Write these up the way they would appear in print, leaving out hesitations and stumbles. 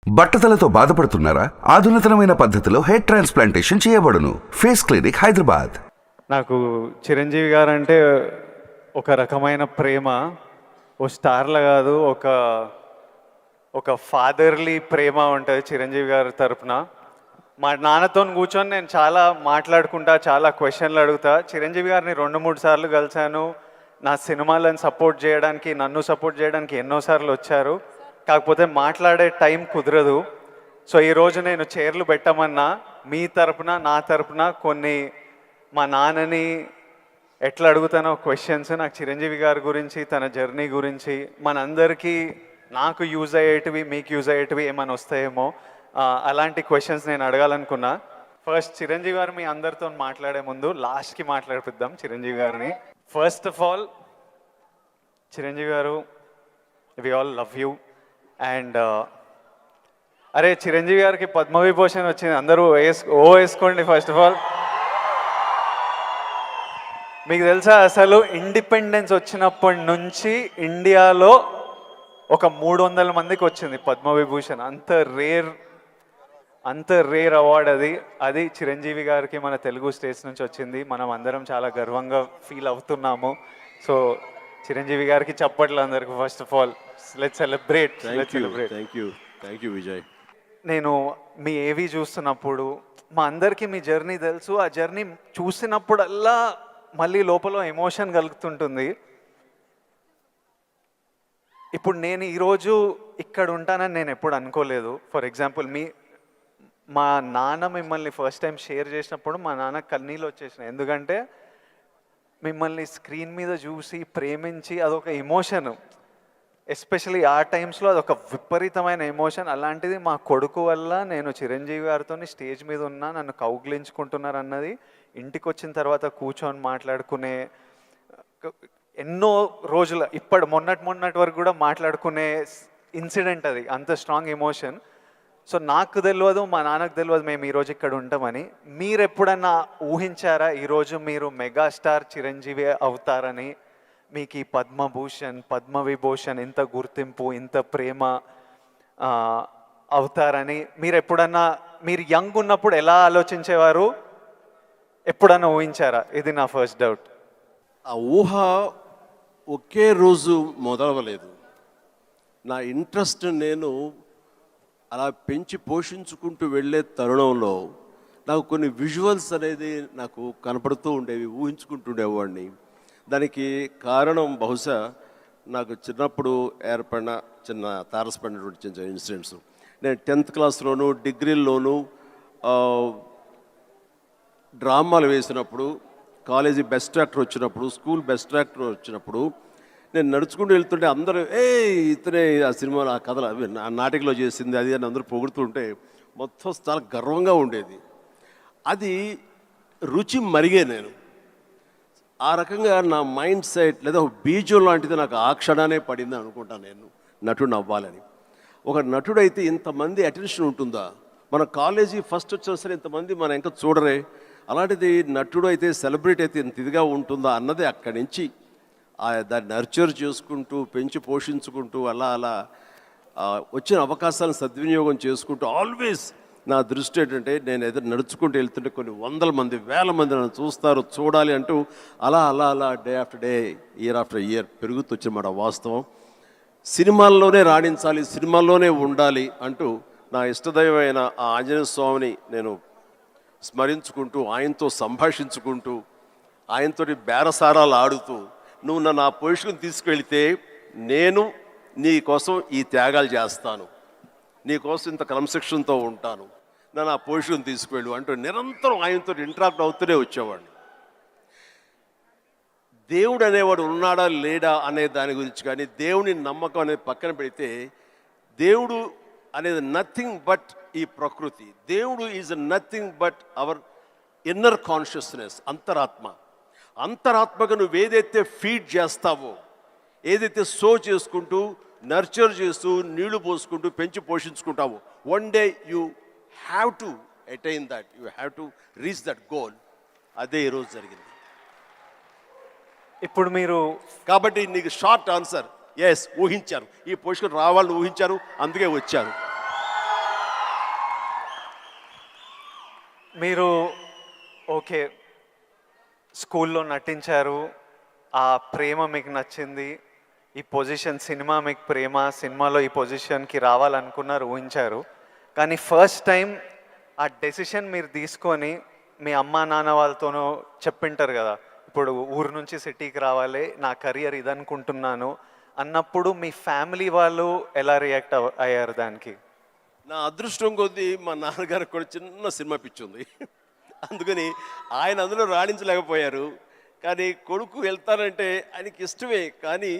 బట్టతలతో బాధపడుతున్నారా? ఆధునితనమైన పద్ధతిలో hair transplantation చేయబడును. Face clinic, Hyderabad. నాకు చిరంజీవి గారు అంటే ఒక రకమైన ప్రేమ. ఓ స్టార్లా కాదు, ఒక ఫాదర్లీ ప్రేమ ఉంటుంది చిరంజీవి గారి తరపున. మా నాన్నతో కూర్చొని నేను చాలా మాట్లాడుకుంటా, చాలా క్వశ్చన్లు అడుగుతా. చిరంజీవి గారిని 2-3 సార్లు కలిశాను. నా సినిమాలను సపోర్ట్ చేయడానికి, నన్ను సపోర్ట్ చేయడానికి ఎన్నోసార్లు వచ్చారు. కాకపోతే మాట్లాడే టైం కుదరదు. సో ఈరోజు నేను చైర్లు పెట్టమన్నా మీ తరపున, నా తరపున కొన్ని మా నాన్నని ఎట్లా అడుగుతానో క్వశ్చన్స్, నాకు చిరంజీవి గారి గురించి, తన జర్నీ గురించి, మనందరికీ నాకు యూజ్ అయ్యేటివి, మీకు యూజ్ అయ్యేటివి ఏమైనా వస్తాయేమో, అలాంటి క్వశ్చన్స్ నేను అడగాలనుకున్నా. ఫస్ట్ చిరంజీవి గారు మీ అందరితో మాట్లాడే ముందు లాస్ట్కి మాట్లాడిపిద్దాం చిరంజీవి గారిని. First of all Chiranjeevi garu, we all love you. And అరే చిరంజీవి గారికి పద్మవిభూషణ్ వచ్చింది, అందరూ వేసుకోండి. ఫస్ట్ ఆఫ్ ఆల్ మీకు తెలుసా, అసలు ఇండిపెండెన్స్ వచ్చినప్పటి నుంచి ఇండియాలో ఒక 300 మందికి వచ్చింది పద్మవిభూషణ్. అంత రేర్ అవార్డ్ అది చిరంజీవి గారికి మన తెలుగు స్టేట్స్ నుంచి వచ్చింది. మనం అందరం చాలా గర్వంగా ఫీల్ అవుతున్నాము. సో చిరంజీవి గారికి చప్పట్లు అందరికి. First of all let's celebrate. Thank you Vijay. నేను మీ ఏవి చూస్తున్నప్పుడు, మా అందరికీ మీ జర్నీ తెలుసు. ఆ జర్నీ చూసినప్పుడల్లా మళ్ళీ లోపల ఎమోషన్ కలుగుతుంటుంది. ఇప్పుడు నేను ఈరోజు ఇక్కడ ఉంటానని నేను ఎప్పుడు అనుకోలేదు. ఫర్ ఎగ్జాంపుల్ మా నాన్న మిమ్మల్ని ఫస్ట్ టైం షేర్ చేసినప్పుడు మా నాన్న కన్నీళ్ళు వచ్చేసినాయి. ఎందుకంటే మిమ్మల్ని స్క్రీన్ మీద చూసి ప్రేమించి అదొక ఎమోషన్. ఎస్పెషలీ ఆ టైమ్స్లో అదొక విపరీతమైన ఎమోషన్. అలాంటిది మా కొడుకు వల్ల నేను చిరంజీవి గారితో స్టేజ్ మీద ఉన్నా, నన్ను కౌగిలించుకుంటున్నారు అన్నది ఇంటికి వచ్చిన తర్వాత కూర్చొని మాట్లాడుకునే ఎన్నో రోజుల, మొన్నటి వరకు కూడా మాట్లాడుకునే ఇన్సిడెంట్ అది. అంత స్ట్రాంగ్ ఎమోషన్. సో నాకు తెలియదు, మా నాన్నకు తెలియదు మేము ఈరోజు ఇక్కడ ఉంటామని. మీరు ఎప్పుడన్నా ఊహించారా ఈరోజు మీరు మెగాస్టార్ చిరంజీవి అవుతారని? మీకు ఈ పద్మభూషణ్, పద్మవిభూషణ్, ఇంత గుర్తింపు, ఇంత ప్రేమ అవుతారని మీరు ఎప్పుడన్నా, మీరు యంగ్ ఉన్నప్పుడు ఎలా ఆలోచించేవారు? ఎప్పుడన్నా ఊహించారా? ఇది నా ఫస్ట్ డౌట్. ఆ ఊహ ఒకే రోజు మొదలవలేదు. నా ఇంట్రెస్ట్ నేను అలా పెంచి పోషించుకుంటూ వెళ్ళే తరుణంలో నాకు కొన్ని విజువల్స్ అనేది నాకు కనపడుతూ ఉండేవి, ఊహించుకుంటుండేవాడిని. దానికి కారణం బహుశా నాకు చిన్నప్పుడు ఏర్పడిన చిన్న తారసపడినటువంటి చిన్న ఇన్సిడెంట్స్. నేను 10th క్లాస్లోను, డిగ్రీల్లోనూ డ్రామాలు వేసినప్పుడు, కాలేజీ బెస్ట్ యాక్టర్ వచ్చినప్పుడు, స్కూల్ బెస్ట్ యాక్టర్ వచ్చినప్పుడు నేను నడుచుకుంటూ వెళ్తుంటే అందరూ ఇతనే ఆ సినిమాలో, ఆ కథలు, అవి ఆ నాటికలో చేసింది అది అని అందరూ పొగుడుతుంటే మొత్తం చాలా గర్వంగా ఉండేది. అది రుచి మరిగే నేను. ఆ రకంగా నా మైండ్ సెట్ లేదా ఒక బీజం లాంటిది నాకు ఆ క్షణానే పడింది అనుకుంటాను నేను నటుడు అవ్వాలని. ఒక నటుడైతే ఇంతమంది అటెన్షన్ ఉంటుందా? మన కాలేజీ ఫస్ట్ వచ్చినా సరే ఇంతమంది మన ఇంకా చూడరే, అలాంటిది నటుడు అయితే, సెలబ్రిటీ అయితే ఇంత ఇదిగా ఉంటుందా అన్నది అక్కడి నుంచి దాన్ని నర్చర్ చేసుకుంటూ పెంచి పోషించుకుంటూ అలా వచ్చిన అవకాశాలను సద్వినియోగం చేసుకుంటూ ఆల్వేస్ నా దృష్టి ఏంటంటే, నేను ఏదో నడుచుకుంటూ వెళ్తుంటే కొన్ని 100 మంది, 1000 మంది నన్ను చూస్తారు, చూడాలి అంటూ అలా day after day, year after year పెరుగుతూ వచ్చినమాట వాస్తవం. సినిమాల్లోనే రాణించాలి, సినిమాల్లోనే ఉండాలి అంటూ నా ఇష్టదైవమైన ఆ ఆంజనేయ స్వామిని నేను స్మరించుకుంటూ, ఆయనతో సంభాషించుకుంటూ, ఆయనతోటి బేరసారాలు ఆడుతూ, నువ్వు నన్ను ఆ పొజిషన్ తీసుకెళ్తే నేను నీ కోసం ఈ త్యాగాలు చేస్తాను, నీ కోసం ఇంత క్రమశిక్షణతో ఉంటాను, నన్ను ఆ పొజిషన్ తీసుకువెళ్ళు అంటూ నిరంతరం ఆయనతో ఇంటరాక్ట్ అవుతూనే వచ్చేవాడిని. దేవుడు అనేవాడు ఉన్నాడా లేడా అనే దాని గురించి కానీ, దేవుని నమ్మకం అనేది పక్కన పెడితే, దేవుడు అనేది నథింగ్ బట్ ఈ ప్రకృతి. దేవుడు is nothing but our inner consciousness, అంతరాత్మగా నువ్వు ఏదైతే ఫీడ్ చేస్తావో, ఏదైతే సో చేసుకుంటూ, నర్చర్ చేస్తూ, నీళ్లు పోసుకుంటూ పెంచి పోషించుకుంటావో, one day you have to attain that, you have to reach that goal. అదే ఈరోజు జరిగింది. ఇప్పుడు మీరు కాబట్టి నీకు షార్ట్ ఆన్సర్, ఎస్, ఊహించారు, ఈ పొజిషన్ రావాలని ఊహించారు, అందుకే వచ్చారు. మీరు ఓకే స్కూల్లో నటించారు, ఆ ప్రేమ మీకు నచ్చింది, ఈ పొజిషన్ సినిమా మీకు ప్రేమ, సినిమాలో ఈ పొజిషన్కి రావాలనుకున్నారు, ఊహించారు. కానీ ఫస్ట్ టైం ఆ డెసిషన్ మీరు తీసుకొని మీ అమ్మా నాన్న వాళ్ళతోనూ చెప్పింటారు కదా, ఇప్పుడు ఊరు నుంచి సిటీకి రావాలి, నా కెరియర్ ఇదనుకుంటున్నాను అన్నప్పుడు మీ ఫ్యామిలీ వాళ్ళు ఎలా రియాక్ట్ అయ్యారు దానికి? నా అదృష్టం కొద్దీ మా నాన్నగారికి కూడా చిన్న సినిమా పిచ్చి ఉంది. అందుకని ఆయన అందులో రాణించలేకపోయారు. కానీ కొడుకు వెళ్తానంటే ఆయనకి ఇష్టమే. కానీ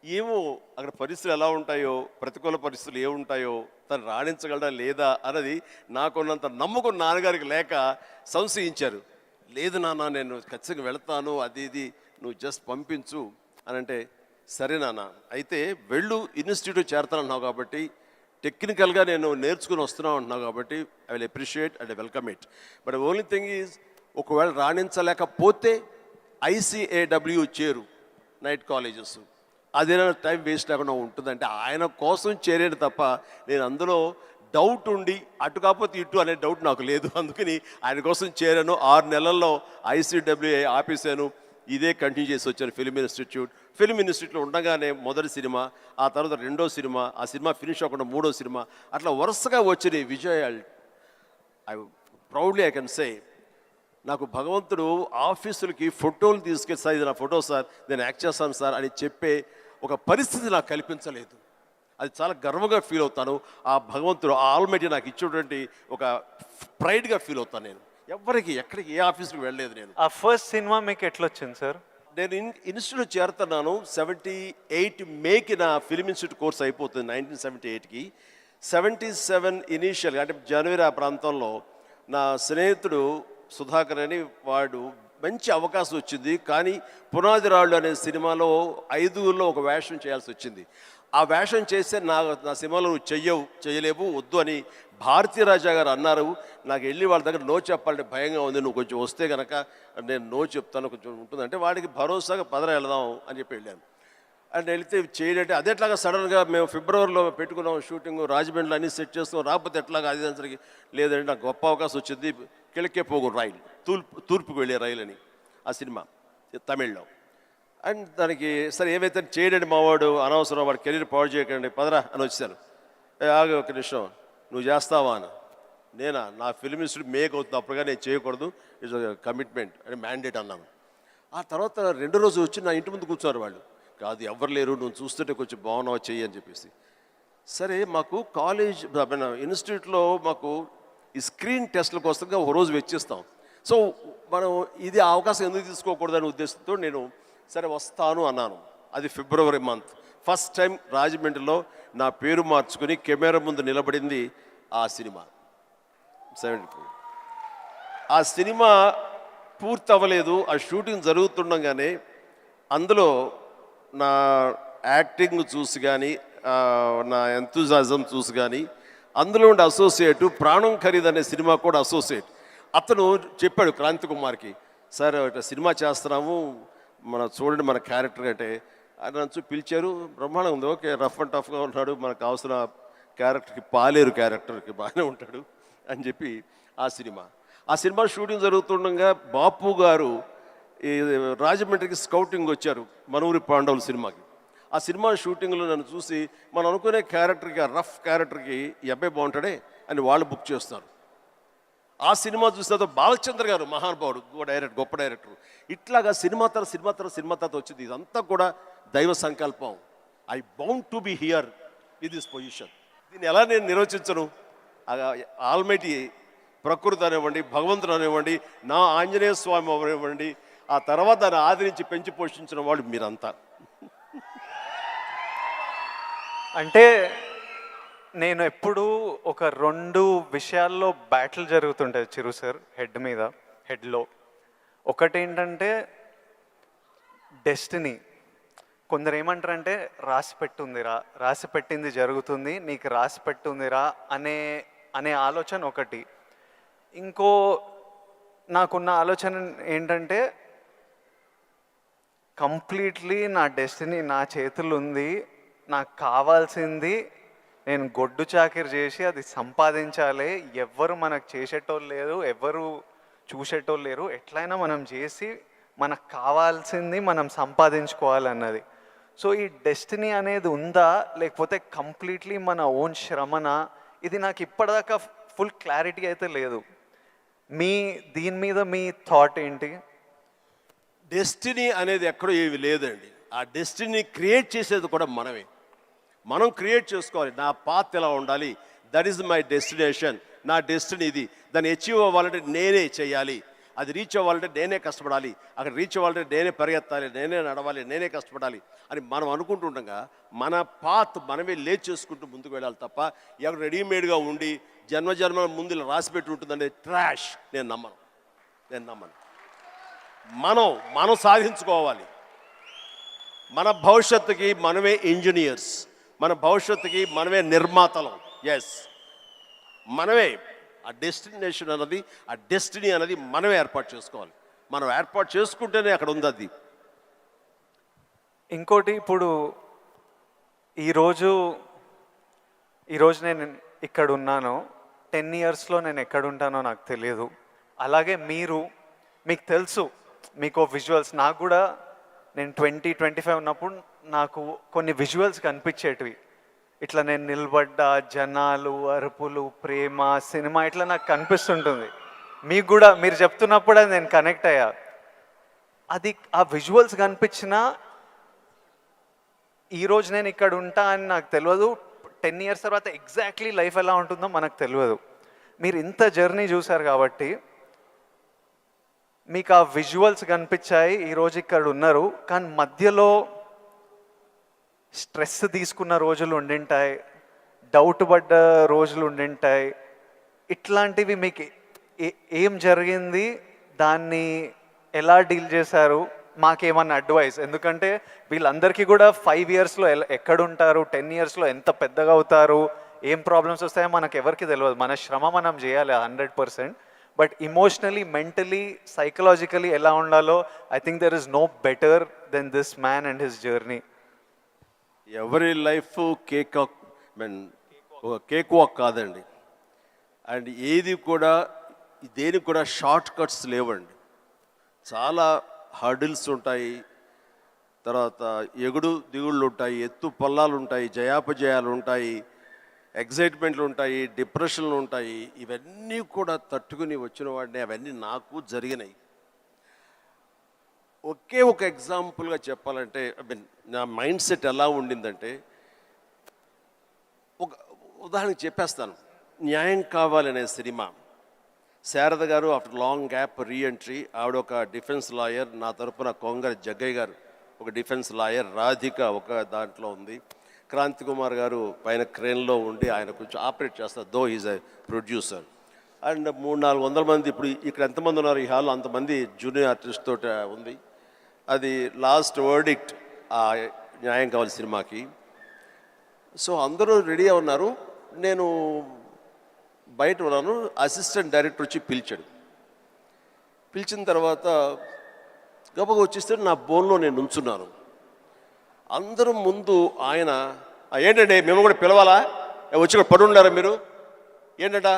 ఏమో అక్కడ పరిస్థితులు ఎలా ఉంటాయో, ప్రతికూల పరిస్థితులు ఏముంటాయో, తను రాణించగలడా లేదా అన్నది నాకున్నంత నమ్మకం నాన్నగారికి లేక సంశయించారు. లేదు నాన్న, నేను ఖచ్చితంగా వెళ్తాను, అది ఇది నువ్వు జస్ట్ పంపించు అని అంటే, సరే నాన్న అయితే వెళ్ళు, ఇన్స్టిట్యూట్ చేరతానన్నావు కాబట్టి, టెక్నికల్గా నేను నేర్చుకుని వస్తున్నావు అంటున్నావు కాబట్టి I will appreciate and welcome it. But only thing is, ఒకవేళ రాణించలేకపోతే ICAW చేరు, నైట్ కాలేజెస్, అదేనా టైం వేస్ట్ లేకుండా ఉంటుందంటే ఆయన కోసం చేరేది తప్ప నేను అందులో డౌట్ ఉండి అటు కాకపోతే ఇటు అనే డౌట్ నాకు లేదు. అందుకని ఆయన కోసం చేరాను. 6 నెలల్లో ICWA ఆపేశాను. ఇదే కంటిన్యూ చేసి వచ్చాను ఫిల్మ్ ఇన్స్టిట్యూట్. ఫిల్మ్ ఇన్స్టిట్యూట్లో ఉండగానే మొదటి సినిమా, ఆ తర్వాత రెండో సినిమా, ఆ సినిమా ఫినిష్ అవ్వకుండా మూడో సినిమా, అట్లా వరుసగా వచ్చిన విజయాలు. ఐ కెన్ సే, నాకు భగవంతుడు ఆఫీసులకి ఫోటోలు తీసుకెళ్ళి, సార్ ఇది నా ఫోటో సార్, నేను యాక్ట్ చేస్తాను సార్ అని చెప్పే ఒక పరిస్థితి నాకు కల్పించలేదు. అది చాలా గర్వంగా ఫీల్ అవుతాను. ఆ భగవంతుడు, ఆ ఆల్మైటీ నాకు ఇచ్చేటువంటి ఒక ప్రైడ్గా ఫీల్ అవుతాను. నేను ఎవ్వరికి ఎక్కడికి ఏ ఆఫీస్కి వెళ్ళలేదు. నేను ఆ ఫస్ట్ సినిమా మీకు ఎట్లా వచ్చింది సార్? నేను ఇన్స్టిట్యూట్ చేరుతున్నాను 78 మేకి నా ఫిల్మ్ ఇన్స్టిట్యూట్ కోర్స్ అయిపోతుంది 1978కి. 77 ఇనీషియల్గా అంటే జనవరి ఆ ప్రాంతంలో నా స్నేహితుడు సుధాకర్ అని, వాడు మంచి అవకాశం వచ్చింది. కానీ పునాది రాళ్ళు అనే సినిమాలో 5గురిలో ఒక వేషం చేయాల్సి వచ్చింది. ఆ వేషం చేస్తే నా సినిమాలో నువ్వు చేయలేవు, వద్దు అని భారతీరాజా గారు అన్నారు. నాకు వెళ్ళి వాళ్ళ దగ్గర నో చెప్పాలంటే భయంగా ఉంది, నువ్వు కొంచెం వస్తే కనుక నేను నో చెప్తాను, కొంచెం ఉంటుందంటే వాడికి భరోసాగా పదర వెళదాం అని చెప్పి వెళ్ళాను. అండ్ వెళితే చేయంటే అదే ఎట్లాగా సడన్గా మేము ఫిబ్రవరిలో పెట్టుకున్నాం షూటింగ్, రాజమండ్రిలో అన్నీ సెట్ చేస్తాం, రాకపోతే ఎట్లాగా అది దానికి లేదంటే నాకు గొప్ప అవకాశం వచ్చింది, కిழக்கே పోగు రైలు, తూర్పుకు వెళ్ళే రైలు అని ఆ సినిమా తమిళ్లో. అండ్ దానికి సరే ఏమైతే చేయడండి మావాడు, అనవసరం వాడు కెరీర్ పాడు చేయకండి, పదరా అని వచ్చాను. ఆగి ఒక నిమిషం, నువ్వు చేస్తావా అని. నేనా, నా ఫిల్మ్ ఇన్స్టిట్యూట్ మేక్ అవుతుంది, అప్పుడుగా నేను చేయకూడదు, ఇట్స్ కమిట్మెంట్ అని మ్యాండేట్ అన్నాను. ఆ తర్వాత 2 రోజులు వచ్చి నా ఇంటి ముందు కూర్చోరు వాళ్ళు. కాదు ఎవ్వరు లేరు, నువ్వు చూస్తుంటే కొంచెం బాగున్నావు చెయ్యి అని చెప్పేసి. సరే మాకు కాలేజ్ ఇన్స్టిట్యూట్లో మాకు ఈ స్క్రీన్ టెస్ట్ల కోసంగా ఒక రోజు వెచ్చిస్తాం. సో మనం ఇది అవకాశం ఎందుకు తీసుకోకూడదనే ఉద్దేశంతో నేను సరే వస్తాను అన్నాను. అది ఫిబ్రవరి మంత్. ఫస్ట్ టైం రాజమండ్రిలో నా పేరు మార్చుకుని కెమెరా ముందు నిలబడింది ఆ సినిమా 74. ఆ సినిమా పూర్తి అవ్వలేదు, ఆ షూటింగ్ జరుగుతుండగానే అందులో నా యాక్టింగ్ చూసి కానీ, నా ఎంతూజాజం చూసి కానీ, అందులో ఉండే అసోసియేటు ప్రాణం ఖరీదు అనే సినిమా కూడా అసోసియేట్ అతను చెప్పాడు క్రాంతి కుమార్కి, సార్ ఇట్లా సినిమా చేస్తున్నాము, చూడండి మన క్యారెక్టర్ అంటే. నన్ను పిలిచారు, బ్రహ్మాండం ఉంది, ఓకే రఫ్ అండ్ టఫ్గా ఉన్నాడు, మనకు అవసరం క్యారెక్టర్కి, పాలేరు క్యారెక్టర్కి బాగానే ఉంటాడు అని చెప్పి ఆ సినిమా షూటింగ్ జరుగుతుండగా బాపు గారు ఈ రాజమండ్రికి స్కౌటింగ్ వచ్చారు మనూరి పాండవుల సినిమాకి. ఆ సినిమా షూటింగ్లో నన్ను చూసి మనం అనుకునే క్యారెక్టర్కి, ఆ రఫ్ క్యారెక్టర్కి ఈ అబ్బాయి బాగుంటాడే అని వాళ్ళు బుక్ చేస్తారు. ఆ సినిమా చూసిన బాలచంద్ర గారు మహానుభావుడు, గొప్ప డైరెక్టర్. ఇట్లాగా సినిమా తర్వాత వచ్చింది. ఇదంతా కూడా దైవ సంకల్పం. I bound to be here with this position. దీన్ని ఎలా నేను నిర్వచించను? ఆల్మైటీ ప్రకృతి అనివ్వండి, భగవంతుడు అనివ్వండి, నా ఆంజనేయ స్వామి అనివ్వండి, ఆ తర్వాత దాన్ని ఆదరించి పెంచి పోషించిన వాళ్ళు మీరంతా. అంటే నేను ఎప్పుడు ఒక 2 విషయాల్లో బ్యాటిల్ జరుగుతుంటుంది చిరు సార్ హెడ్లో. ఒకటి ఏంటంటే డెస్టినీ. కొందరు ఏమంటారంటే రాసి పెట్టింది జరుగుతుంది, నీకు రాసి పెట్టుందిరా అనే ఆలోచన ఒకటి. ఇంకో నాకున్న ఆలోచన ఏంటంటే కంప్లీట్లీ నా డెస్టినీ నా చేతులు ఉంది, నాకు కావాల్సింది నేను గొడ్డు చాకిరి చేసి అది సంపాదించాలి, ఎవ్వరు మనకు చేసేటోళ్ళు లేరు, ఎవ్వరు చూసేటోళ్ళు లేరు, ఎట్లయినా మనం చేసి మనకు కావాల్సింది మనం సంపాదించుకోవాలన్నది. సో ఈ డెస్టినీ అనేది ఉందా లేకపోతే కంప్లీట్లీ మన ఓన్ శ్రమన, ఇది నాకు ఇప్పటిదాకా ఫుల్ క్లారిటీ అయితే లేదు. దీని మీద మీ థాట్ ఏంటి? డెస్టినీ అనేది ఎక్కడో ఏమి లేదండి. ఆ డెస్టినీ క్రియేట్ చేసేది కూడా మనమే. మనం క్రియేట్ చేసుకోవాలి. నా పాత్ ఎలా ఉండాలి, దట్ ఈస్ మై డెస్టినేషన్, నా డెస్టినీ ఇది. దాన్ని అచీవ్ అవ్వాలంటే నేనే చేయాలి, అది రీచ్ అవ్వాలంటే నేనే కష్టపడాలి, అక్కడ రీచ్ అవ్వాలంటే నేనే పరిగెత్తాలి, నేనే నడవాలి, నేనే కష్టపడాలి అని మనం అనుకుంటుండగా మన పాత్ మనమే లేచి చేసుకుంటూ ముందుకు వెళ్ళాలి తప్ప ఎక్కడ రెడీమేడ్గా ఉండి జన్మజన్మ ముందు రాసి పెట్టి ఉంటుందనే ట్రాష్ నేను నమ్మను. మనం సాధించుకోవాలి. మన భవిష్యత్తుకి మనమే ఇంజనీర్స్, మన భవిష్యత్తుకి మనమే నిర్మాతలం. ఎస్, మనమే ఆ డెస్టినేషన్ అన్నది, ఆ డెస్టినీ అనేది మనమే ఏర్పాటు చేసుకోవాలి. మనం ఏర్పాటు చేసుకుంటేనే అక్కడ ఉంది అది. ఇంకోటి, ఇప్పుడు ఈరోజు నేను ఇక్కడ ఉన్నాను, 10 yearsలో నేను ఎక్కడ ఉంటానో నాకు తెలియదు. అలాగే మీకు తెలుసు, మీకు విజువల్స్, నాకు కూడా నేను 20-25 ఉన్నప్పుడు నాకు కొన్ని విజువల్స్ కనిపించేటివి. ఇట్లా నేను నిలబడ్డా, జనాలు, అరుపులు, ప్రేమ, సినిమా ఇట్లా నాకు కనిపిస్తుంటుంది. మీకు కూడా మీరు చెప్తున్నప్పుడు అది నేను కనెక్ట్ అయ్యా. అది ఆ విజువల్స్ కనిపించినా ఈరోజు నేను ఇక్కడ ఉంటా అని నాకు తెలియదు. 10 years తర్వాత ఎగ్జాక్ట్లీ లైఫ్ ఎలా ఉంటుందో మనకు తెలియదు. మీరు ఇంత జర్నీ చూసారు కాబట్టి మీకు ఆ విజువల్స్ కనిపించాయి, ఈరోజు ఇక్కడ ఉన్నారు. కానీ మధ్యలో స్ట్రెస్ తీసుకున్న రోజులు ఉండింటాయి, డౌట్ పడ్డ రోజులు ఉండింటాయి. ఇట్లాంటివి మీకు ఏం జరిగింది, దాన్ని ఎలా డీల్ చేశారు, మాకేమన్నా అడ్వైస్? ఎందుకంటే వీళ్ళందరికీ కూడా 5 yearsలో ఎక్కడుంటారు, 10 yearsలో ఎంత పెద్దగా అవుతారు, ఏం ప్రాబ్లమ్స్ వస్తాయో మనకు ఎవరికి తెలియదు. మన శ్రమ మనం చేయాలి 100%. బట్ ఇమోషనలీ, మెంటలీ, సైకలాజికలీ ఎలా ఉండాలో I think there is no better than this man and his journey. ఎవరి లైఫ్ కేక్ వాక్ కాదండి. అండ్ దేనికి కూడా షార్ట్ కట్స్ లేవండి. చాలా హర్డిల్స్ ఉంటాయి, తర్వాత ఎగుడు దిగుళ్ళు ఉంటాయి, ఎత్తు పల్లాలు ఉంటాయి, జయాపజయాలు ఉంటాయి, ఎగ్జైట్మెంట్లు ఉంటాయి, డిప్రెషన్లు ఉంటాయి. ఇవన్నీ కూడా తట్టుకుని వచ్చిన వాడిని, అవన్నీ నాకు జరిగినాయి. ఒకే ఒక ఎగ్జాంపుల్గా చెప్పాలంటే, నా మైండ్ సెట్ ఎలా ఉండిందంటే, ఒక ఉదాహరణకి చెప్పేస్తాను. న్యాయం కావాలనే సినిమా, శారద గారు ఆఫ్టర్ లాంగ్ గ్యాప్ రీఎంట్రీ, ఆవిడ ఒక డిఫెన్స్ లాయర్, నా తరపున కొంగర జగ్గయ్య గారు ఒక డిఫెన్స్ లాయర్, రాధిక ఒక దాంట్లో ఉంది, క్రాంతి కుమార్ గారు పైన క్రేన్లో ఉండి ఆయన కొంచెం ఆపరేట్ చేస్తారు, though is a producer. And 300-400 మంది, ఇప్పుడు ఇక్కడ ఎంతమంది ఉన్నారు ఈ హాల్లో అంతమంది జూనియర్ ఆర్టిస్ట్ తోటి ఉంది. అది లాస్ట్ వర్డిక్ట్ ఆ న్యాయం కావాలి సినిమాకి. సో అందరూ రెడీ ఉన్నారు, నేను బయట ఉన్నాను. అసిస్టెంట్ డైరెక్టర్ వచ్చి పిలిచిన తర్వాత గబగ వచ్చేస్తే నా బోన్లో నేను నుంచున్నాను. అందరూ ముందు ఆయన, ఏంటంటే మేము కూడా పిలవాలా, వచ్చి ఇక్కడ పడి ఉండారా మీరు, ఏంటంట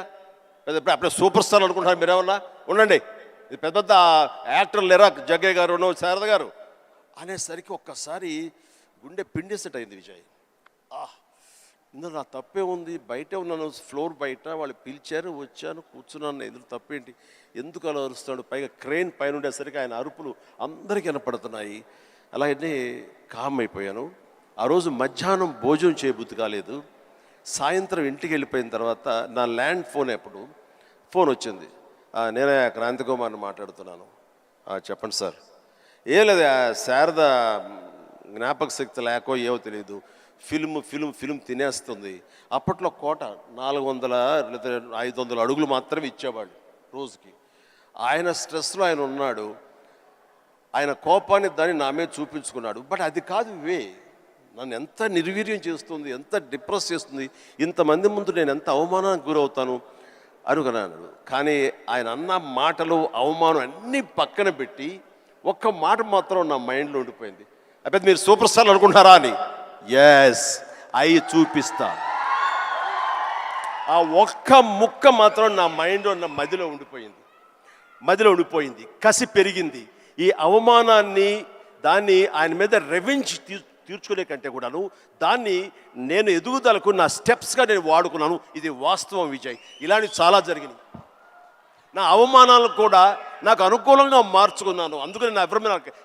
అప్పుడే సూపర్ స్టార్ అనుకుంటున్నారు మీరు, ఏమన్నా ఉండండి, ఇది పెద్ద పెద్ద యాక్టర్లు లేరా, జగ్గయ్య గారు, శారద గారు అనేసరికి ఒక్కసారి గుండె పిండేసేట్ అయింది విజయ్. ఇందులో నా తప్పే ఉంది, బయటే ఉన్నాను, ఫ్లోర్ బయట, వాళ్ళు పిలిచారు, వచ్చాను, కూర్చున్నాను, ఇందులో తప్పేంటి, ఎందుకు అలా అరుస్తాడు, పైగా క్రెయిన్ పైన ఉండేసరికి ఆయన అరుపులు అందరికీ వినపడుతున్నాయి. అలాగే కామ్ అయిపోయాను. ఆ రోజు మధ్యాహ్నం భోజనం చేయబుద్ధి కాలేదు. సాయంత్రం ఇంటికి వెళ్ళిపోయిన తర్వాత నా ల్యాండ్ ఫోన్ వచ్చింది. నేనే క్రాంతి కుమార్ని మాట్లాడుతున్నాను. చెప్పండి సార్. ఏం లేదు, శారద జ్ఞాపక శక్తి లేకో ఏవో తెలియదు, ఫిల్మ్ తినేస్తుంది. అప్పట్లో కోట 400 లేదా 500 అడుగులు మాత్రమే ఇచ్చేవాళ్ళు రోజుకి. ఆయన స్ట్రెస్లో ఆయన ఉన్నాడు, ఆయన కోపాన్ని దాన్ని నా మీద చూపించుకున్నాడు. బట్ అది కాదు నన్ను ఎంత నిర్వీర్యం చేస్తుంది, ఎంత డిప్రెస్ చేస్తుంది, ఇంతమంది ముందు నేను ఎంత అవమానానికి గురవుతాను అనుకున్నాను. కానీ ఆయన అన్న మాటలు, అవమానం అన్నీ పక్కన పెట్టి ఒక్క మాట మాత్రం నా మైండ్లో ఉండిపోయింది. అప్పుడు మీరు సూపర్ స్టార్ అనుకుంటున్నారా అని. ఎస్, అవి చూపిస్తా. ఆ ఒక్క ముక్క మాత్రం నా మైండ్లో నా మదిలో ఉండిపోయింది. కసి పెరిగింది. ఈ అవమానాన్ని దాన్ని ఆయన మీద రెవెంజ్ తీర్చుకునే కంటే కూడాను దాన్ని నేను ఎదుగుదలకు నా స్టెప్స్గా నేను వాడుకున్నాను. ఇది వాస్తవం విజయ్. ఇలాంటివి చాలా జరిగినాయి. నా అవమానాలను కూడా నాకు అనుకూలంగా మార్చుకున్నాను. అందుకని నా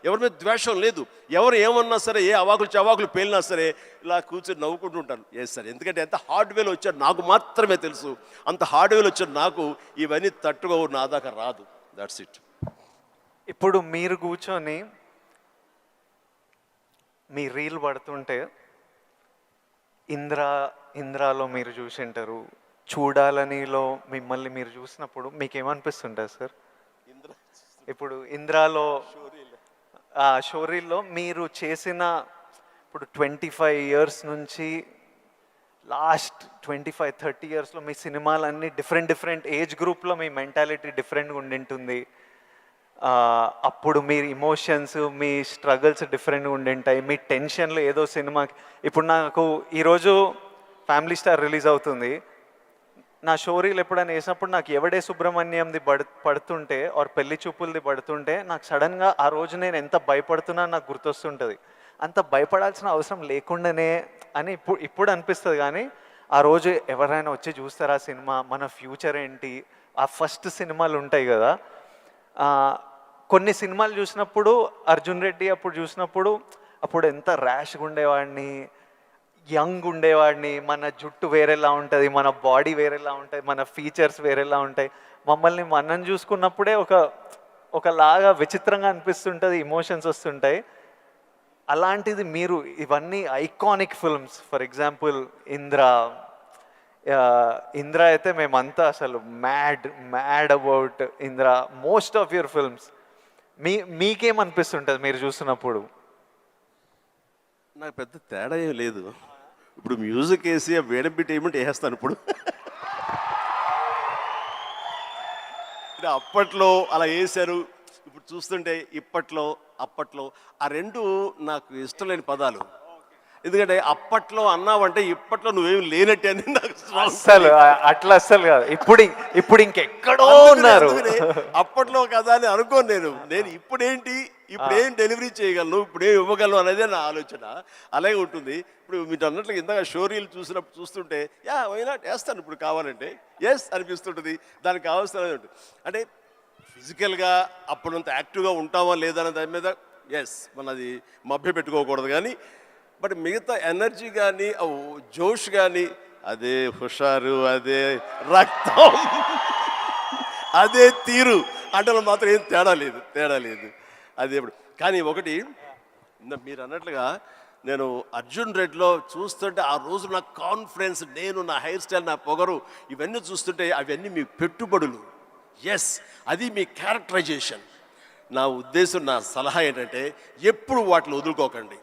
ఎవరి మీద ద్వేషం లేదు. ఎవరు ఏమన్నా సరే, ఏ అవాకులు చవాకులు పేలినా సరే ఇలా కూర్చొని నవ్వుకుంటూ ఉంటాను. సార్, ఎందుకంటే ఎంత హార్డ్వేర్ వచ్చాడు నాకు మాత్రమే తెలుసు. అంత హార్డ్వేర్ వచ్చాడు నాకు ఇవన్నీ తట్టుకోవు, నా దాకా రాదు. That's it. ఇప్పుడు మీరు కూర్చొని మీ రీల్ పడుతుంటే ఇంద్రాలో మీరు చూసింటారు, చూడాలనిలో మిమ్మల్ని మీరు చూసినప్పుడు మీకు ఏమనిపిస్తుంటుంది సార్? ఇప్పుడు ఇంద్రాలో షోరీల్లో మీరు చేసిన ఇప్పుడు 25 years నుంచి లాస్ట్ 25-30 yearsలో మీ సినిమాలన్నీ డిఫరెంట్ ఏజ్ గ్రూప్లో మీ మెంటాలిటీ డిఫరెంట్గా ఉండింటుంది. అప్పుడు మీ ఇమోషన్స్, మీ స్ట్రగుల్స్ డిఫరెంట్గా ఉండింటాయి. మీ టెన్షన్లు ఏదో సినిమాకి ఇప్పుడు నాకు ఈరోజు ఫ్యామిలీ స్టార్ రిలీజ్ అవుతుంది. నా షోరీలు ఎప్పుడైనా వేసినప్పుడు నాకు ఎవడే సుబ్రహ్మణ్యంది పడుతుంటే ఆర్ పెళ్లి చూపులది పడుతుంటే నాకు సడన్గా ఆ రోజు నేను ఎంత భయపడుతున్నా నాకు గుర్తొస్తుంటుంది. అంత భయపడాల్సిన అవసరం లేకుండానే అని ఇప్పుడు అనిపిస్తుంది. కానీ ఆ రోజు ఎవరైనా వచ్చి చూస్తారా సినిమా, మన ఫ్యూచర్ ఏంటి, ఆ ఫస్ట్ సినిమాలు ఉంటాయి కదా. కొన్ని సినిమాలు చూసినప్పుడు అర్జున్ రెడ్డి అప్పుడు చూసినప్పుడు అప్పుడు ఎంత ర్యాష్గా ఉండేవాడిని, యంగ్ ఉండేవాడిని, మన జుట్టు వేరేలా ఉంటుంది, మన బాడీ వేరేలా ఉంటుంది, మన ఫీచర్స్ వేరేలా ఉంటాయి. మమ్మల్ని మనం చూసుకున్నప్పుడే ఒకలాగా విచిత్రంగా అనిపిస్తుంటుంది, ఇమోషన్స్ వస్తుంటాయి. అలాంటిది మీరు ఇవన్నీ iconic films, for example Indra అయితే మేమంతా అసలు mad about Indra. Most of your films మీకేమనిపిస్తుంటుంది మీరు చూసినప్పుడు? నాకు పెద్ద తేడా ఏం లేదు. ఇప్పుడు మ్యూజిక్ వేసి వేడబిట్ ఏమంటే వేసేస్తాను. ఇప్పుడు అప్పట్లో అలా వేశారు, ఇప్పుడు చూస్తుంటే ఇప్పట్లో అప్పట్లో ఆ రెండు నాకు ఇష్టం లేని పదాలు. ఎందుకంటే అప్పట్లో అన్నావంటే ఇప్పట్లో నువ్వేమి లేనట్టే అని నాకు అసలు అట్లా అస్సలు కాదు. ఇప్పుడు ఇంకెక్కడో ఉన్నారు. అప్పట్లో కదా అని అనుకోను నేను ఇప్పుడేంటి, ఇప్పుడేం డెలివరీ చేయగలను, ఇప్పుడేం ఇవ్వగలను అనేది నా ఆలోచన. అలాగే ఉంటుంది. ఇప్పుడు మీరు అన్నట్లుగా ఇందాక షోరీలు చూస్తుంటే వైనా వేస్తాను ఇప్పుడు కావాలంటే అనిపిస్తుంటుంది. దానికి కావాల్సిన అంటే ఫిజికల్గా అప్పుడంత యాక్టివ్గా ఉంటామా లేదా అనే దాని మీద మనది మభ్య పెట్టుకోకూడదు. కానీ బట్ మిగతా ఎనర్జీ కానీ జోష్ కానీ అదే హుషారు, అదే రక్తం, అదే తీరు అంటే మాత్రం ఏం తేడా లేదు. అది ఎప్పుడు కానీ ఒకటి మీరు అన్నట్లుగా నేను అర్జున్ రెడ్డిలో చూస్తుంటే ఆ రోజు నా కాన్ఫిడెన్స్, నేను నా హెయిర్ స్టైల్, నా పొగరు ఇవన్నీ చూస్తుంటే అవన్నీ మీ పెట్టుబడులు. అది మీ క్యారెక్టరైజేషన్. నా ఉద్దేశం, నా సలహా ఏంటంటే ఎప్పుడు వాటిని వదులుకోకండి.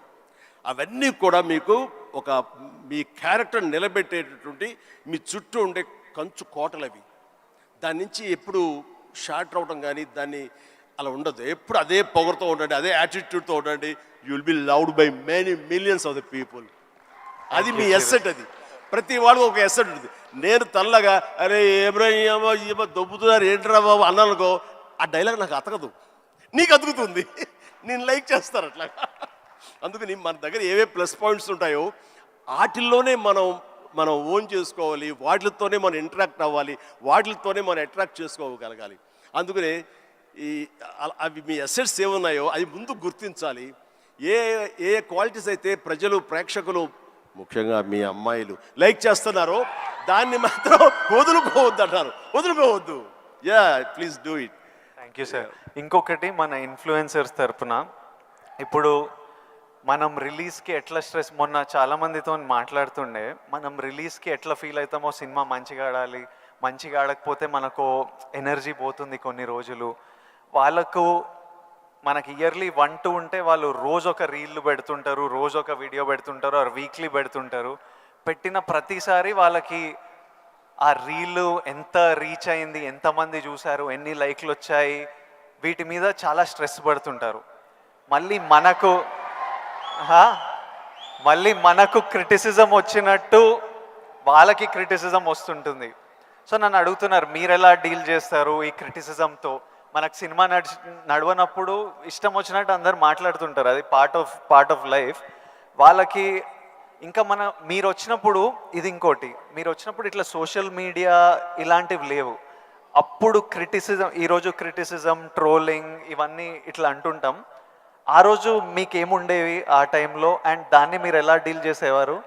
అవన్నీ కూడా మీకు మీ క్యారెక్టర్ నిలబెట్టేటటువంటి మీ చుట్టూ ఉండే కంచు కోటలు అవి. దాని నుంచి ఎప్పుడు షార్ట్ అవడం కానీ దాన్ని అలా ఉండదు. ఎప్పుడు అదే పొగరుతో ఉండండి, అదే యాటిట్యూడ్తో ఉండండి. You will be loved by many millions of the people. అది మీ ఎస్సెట్. అది ప్రతి వాడు ఒక ఎస్సెట్ ఉంటుంది. నేను తల్లగా అరే ఏమో దొబ్బుతున్నారు ఏంట్రా బాబు అన్నానుకో, ఆ డైలాగ్ నాకు అతకదు, నీకు అతుకుతుంది, నేను లైక్ చేస్తాను అట్లా. అందుకని మన దగ్గర ఏవే ప్లస్ పాయింట్స్ ఉంటాయో వాటిల్లోనే మనం ఓన్ చేసుకోవాలి, వాటితోనే మనం ఇంటరాక్ట్ అవ్వాలి, వాటితోనే మనం అట్రాక్ట్ చేసుకోగలగాలి. అందుకనే అవి మీ అసెట్స్ ఏమున్నాయో అది ముందు గుర్తించాలి. ఏ క్వాలిటీస్ అయితే ప్రజలు, ప్రేక్షకులు, ముఖ్యంగా మీ అమ్మాయిలు లైక్ చేస్తున్నారో దాన్ని మాత్రం వదులుకోవద్దు. Please do it. Thank you sir. ఇంకొకటి మన ఇన్ఫ్లుయెన్సర్స్ తరపున ఇప్పుడు మనం రిలీజ్కి ఎట్లా స్ట్రెస్, మొన్న చాలామందితో మాట్లాడుతుండే, మనం రిలీజ్కి ఎట్లా ఫీల్ అవుతామో, సినిమా మంచిగా ఆడాలి, మంచిగా ఆడకపోతే మనకు ఎనర్జీ పోతుంది కొన్ని రోజులు. వాళ్ళకు మనకి ఇయర్లీ 1-2 ఉంటే వాళ్ళు రోజు ఒక రీల్ పెడుతుంటారు, రోజు ఒక వీడియో పెడుతుంటారు, ఆర్ వీక్లీ పెడుతుంటారు. పెట్టిన ప్రతిసారి వాళ్ళకి ఆ రీల్ ఎంత రీచ్ అయింది, ఎంతమంది చూశారు, ఎన్ని లైక్లు వచ్చాయి, వీటి మీద చాలా స్ట్రెస్ పడుతుంటారు. మళ్ళీ మనకు క్రిటిసిజం వచ్చినట్టు వాళ్ళకి క్రిటిసిజం వస్తుంటుంది. సో నన్ను అడుగుతున్నారు, మీరు ఎలా డీల్ చేస్తారు ఈ క్రిటిసిజంతో? మనకు సినిమా నడవనప్పుడు ఇష్టం వచ్చినట్టు అందరు మాట్లాడుతుంటారు, అది పార్ట్ ఆఫ్ లైఫ్. వాళ్ళకి ఇంకా మీరు వచ్చినప్పుడు ఇది ఇంకోటి, మీరు వచ్చినప్పుడు ఇట్లా సోషల్ మీడియా ఇలాంటివి లేవు. అప్పుడు ఈరోజు క్రిటిసిజం, ట్రోలింగ్ ఇవన్నీ ఇట్లా అంటుంటాం. ఆ రోజు మీకేముండేవి ఆ టైంలో, అండ్ దాన్ని మీరు ఎలా డీల్ చేసేవారు?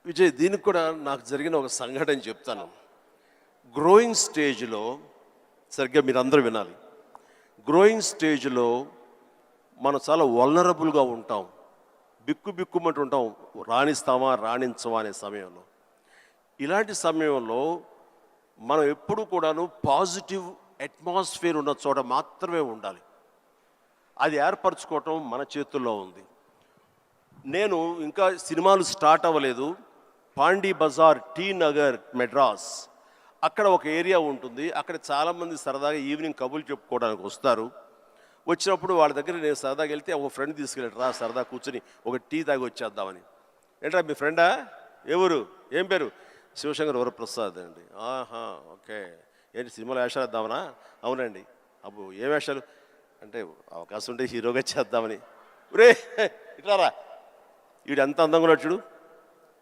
విజయ్, దీనికి కూడా నాకు జరిగిన ఒక సంఘటన చెప్తాను. గ్రోయింగ్ స్టేజ్లో, సరిగ్గా మీరు అందరూ వినాలి, గ్రోయింగ్ స్టేజ్లో మనం చాలా వల్నరబుల్గా ఉంటాం, బిక్కుమంటూ ఉంటాం, రాణిస్తామా రాణించమా అనే సమయంలో. ఇలాంటి సమయంలో మనం ఎప్పుడు కూడాను పాజిటివ్ అట్మాస్ఫియర్ ఉన్న చోట మాత్రమే ఉండాలి. అది ఏర్పరచుకోవటం మన చేతుల్లో ఉంది. నేను ఇంకా సినిమాలు స్టార్ట్ అవ్వలేదు, పాండీ బజార్, టీ నగర్, మెడ్రాస్, అక్కడ ఒక ఏరియా ఉంటుంది. అక్కడ చాలామంది సరదాగా ఈవినింగ్ కబుర్లు చెప్పుకోవడానికి వస్తారు. వచ్చినప్పుడు వాళ్ళ దగ్గర నేను సరదాగా వెళ్తే ఒక ఫ్రెండ్ తీసుకెళ్ళాడు, రా సరదా కూర్చొని ఒక టీ తాగి వచ్చేద్దామని. ఏంట్రా మీ ఫ్రెండా, ఎవరు, ఏం పేరు? శివశంకర్ వరప్రసాద్ అండి. ఆహా, ఓకే. ఏంటి సినిమాలో వేషాలు వేద్దామనా? అవునండి. అబ్బో ఏ వేషాలు అంటే, అవకాశం ఉంటే హీరోగా చేద్దామని. రే ఇట్లారా, వీడు ఎంత అందంగా ఉన్నాడు చూడు,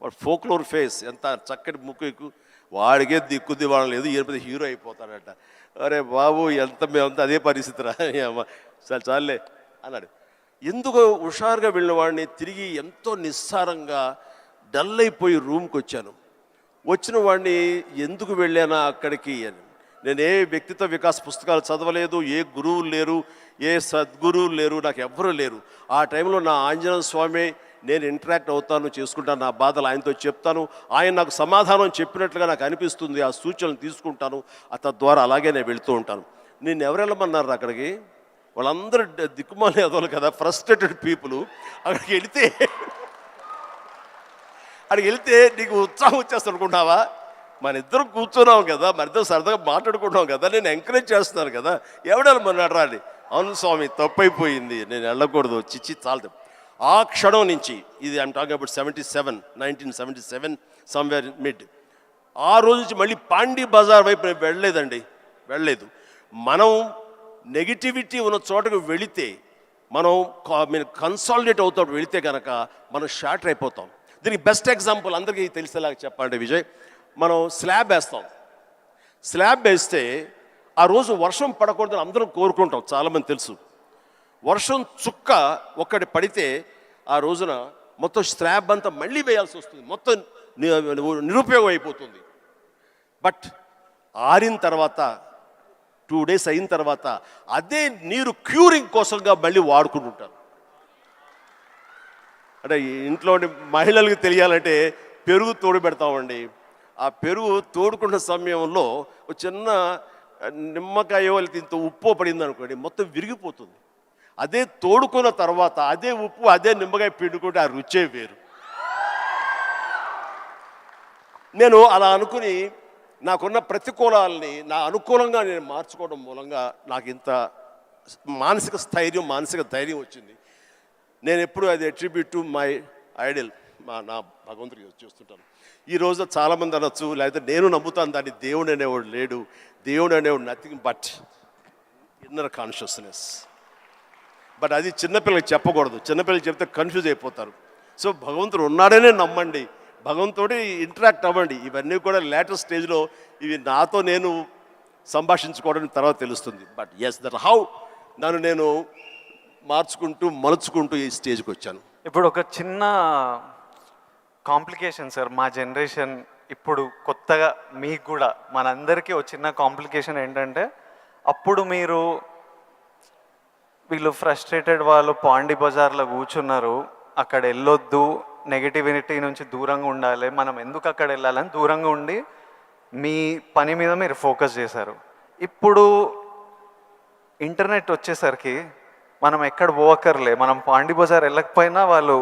వాడు ఫోక్లోర్ ఫేస్, ఎంత చక్కటి ముక్కు ఎక్కువ, వాడికే దిక్కుద్ది వాడు లేదు, ఈయన హీరో అయిపోతాడట. అరే బాబు, మేమంతా అదే పరిస్థితి రా, చాలే అన్నాడు. ఎందుకో హుషారుగా వెళ్ళిన వాడిని తిరిగి ఎంతో నిస్సారంగా డల్ అయిపోయి రూమ్కి వచ్చాను. వచ్చిన వాడిని ఎందుకు వెళ్ళానా అక్కడికి అని, నేను ఏ వ్యక్తిత్వ వికాస్ పుస్తకాలు చదవలేదు, ఏ గురువులు లేరు, ఏ సద్గురువులు లేరు, నాకు ఎవ్వరూ లేరు. ఆ టైంలో నా ఆంజనేయ స్వామి నేను ఇంటరాక్ట్ అవుతాను, చేసుకుంటాను, నా బాధలు ఆయనతో చెప్తాను, ఆయన నాకు సమాధానం చెప్పినట్లుగా నాకు అనిపిస్తుంది, ఆ సూచనలు తీసుకుంటాను, తద్వారా అలాగే నేను వెళుతూ ఉంటాను. నేను ఎవరు వెళ్ళమన్నారు అక్కడికి? వాళ్ళందరూ దిక్కుమాలి అదోలు కదా, ఫ్రస్ట్రేటెడ్ పీపుల్. అక్కడికి వెళ్తే నీకు ఉత్సాహం వచ్చేస్తా అనుకుంటావా? మన ఇద్దరం కూర్చున్నాం కదా, మన ఇద్దరు సరదాగా మాట్లాడుకుంటున్నాం కదా, నేను ఎంకరేజ్ చేస్తున్నాను కదా, ఎవడెళ్ళమన్నాడు రాండి? అవును స్వామి, తప్పైపోయింది, నేను వెళ్ళకూడదు, చిచ్చి చాలదు. ఆ క్షణం నుంచి, ఇది I'm talking about 1977 somewhere mid, ఆ రోజు నుంచి మళ్ళీ పాండీ బజార్ వైపు నేను వెళ్ళలేదు. మనం నెగిటివిటీ ఉన్న చోటకు వెళితే, మనం కన్సాలిడేట్ అవుతాడు వెళితే కనుక మనం షార్టర్ అయిపోతాం. దీనికి బెస్ట్ ఎగ్జాంపుల్ అందరికీ తెలిసేలాగా చెప్పాలంటే విజయ్, మనం స్లాబ్ వేస్తే ఆ రోజు వర్షం పడకూడదని అందరం కోరుకుంటాం, చాలామంది తెలుసు. వర్షం చుక్క ఒక్కటి పడితే ఆ రోజున మొత్తం స్లాబ్ అంతా మళ్ళీ వేయాల్సి వస్తుంది, మొత్తం నిరుపయోగం అయిపోతుంది. బట్ ఆరిన తర్వాత 2 days అయిన తర్వాత అదే నీరు క్యూరింగ్ కోసంగా మళ్ళీ వాడుకుంటుంటారు. అంటే ఇంట్లోని మహిళలకు తెలియాలంటే పెరుగు తోడు పెడతామండి. ఆ పెరుగు తోడుకున్న సమయంలో ఒక చిన్న నిమ్మకాయ ఇంత ఉప్పు పడింది అనుకోండి, మొత్తం విరిగిపోతుంది. అదే తోడుకున్న తర్వాత అదే ఉప్పు అదే నిమ్మకాయ పిండుకుంటే ఆ రుచే వేరు. నేను అలా అనుకుని నాకున్న ప్రతికూలాలని నా అనుకూలంగా నేను మార్చుకోవడం మూలంగా నాకు ఇంత మానసిక ధైర్యం వచ్చింది. నేను ఎప్పుడు అది అట్రిబ్యూట్ టు మై ఐడల్, నా భగవంతుడికి చేస్తుంటాను. ఈ రోజు చాలామంది అనొచ్చు, లేకపోతే నేను నమ్ముతాను దాన్ని, దేవుడు అనేవాడు లేడు, దేవుడు అనేవాడు nothing but inner consciousness. But అది చిన్నపిల్లలకి చెప్పకూడదు, చిన్నపిల్లలకి చెప్తే కన్ఫ్యూజ్ అయిపోతారు. సో భగవంతుడు ఉన్నాడనే నమ్మండి, భగవంతుడి ఇంటరాక్ట్ అవ్వండి. ఇవన్నీ కూడా లేటెస్ట్ స్టేజ్లో ఇవి నాతో నేను సంభాషించుకోవడం తర్వాత తెలుస్తుంది. బట్ ఎస్, దట్ హౌ నన్ను నేను మలుచుకుంటూ ఈ స్టేజ్కి వచ్చాను. ఇప్పుడు ఒక చిన్న కాంప్లికేషన్ సార్, మా జనరేషన్ ఇప్పుడు కొత్తగా మీకు కూడా మనందరికీ ఒక చిన్న కాంప్లికేషన్ ఏంటంటే, అప్పుడు వీళ్ళు ఫ్రస్ట్రేటెడ్ వాళ్ళు పాండీ బజార్లో కూర్చున్నారు, అక్కడ వెళ్ళొద్దు, నెగిటివిటీ నుంచి దూరంగా ఉండాలి, మనం ఎందుకు అక్కడ వెళ్ళాలని దూరంగా ఉండి మీ పని మీద మీరు ఫోకస్ చేశారు. ఇప్పుడు ఇంటర్నెట్ వచ్చేసరికి మనం ఎక్కడ పోవక్కర్లే, మనం పాండీ బజార్ వెళ్ళకపోయినా వాళ్ళు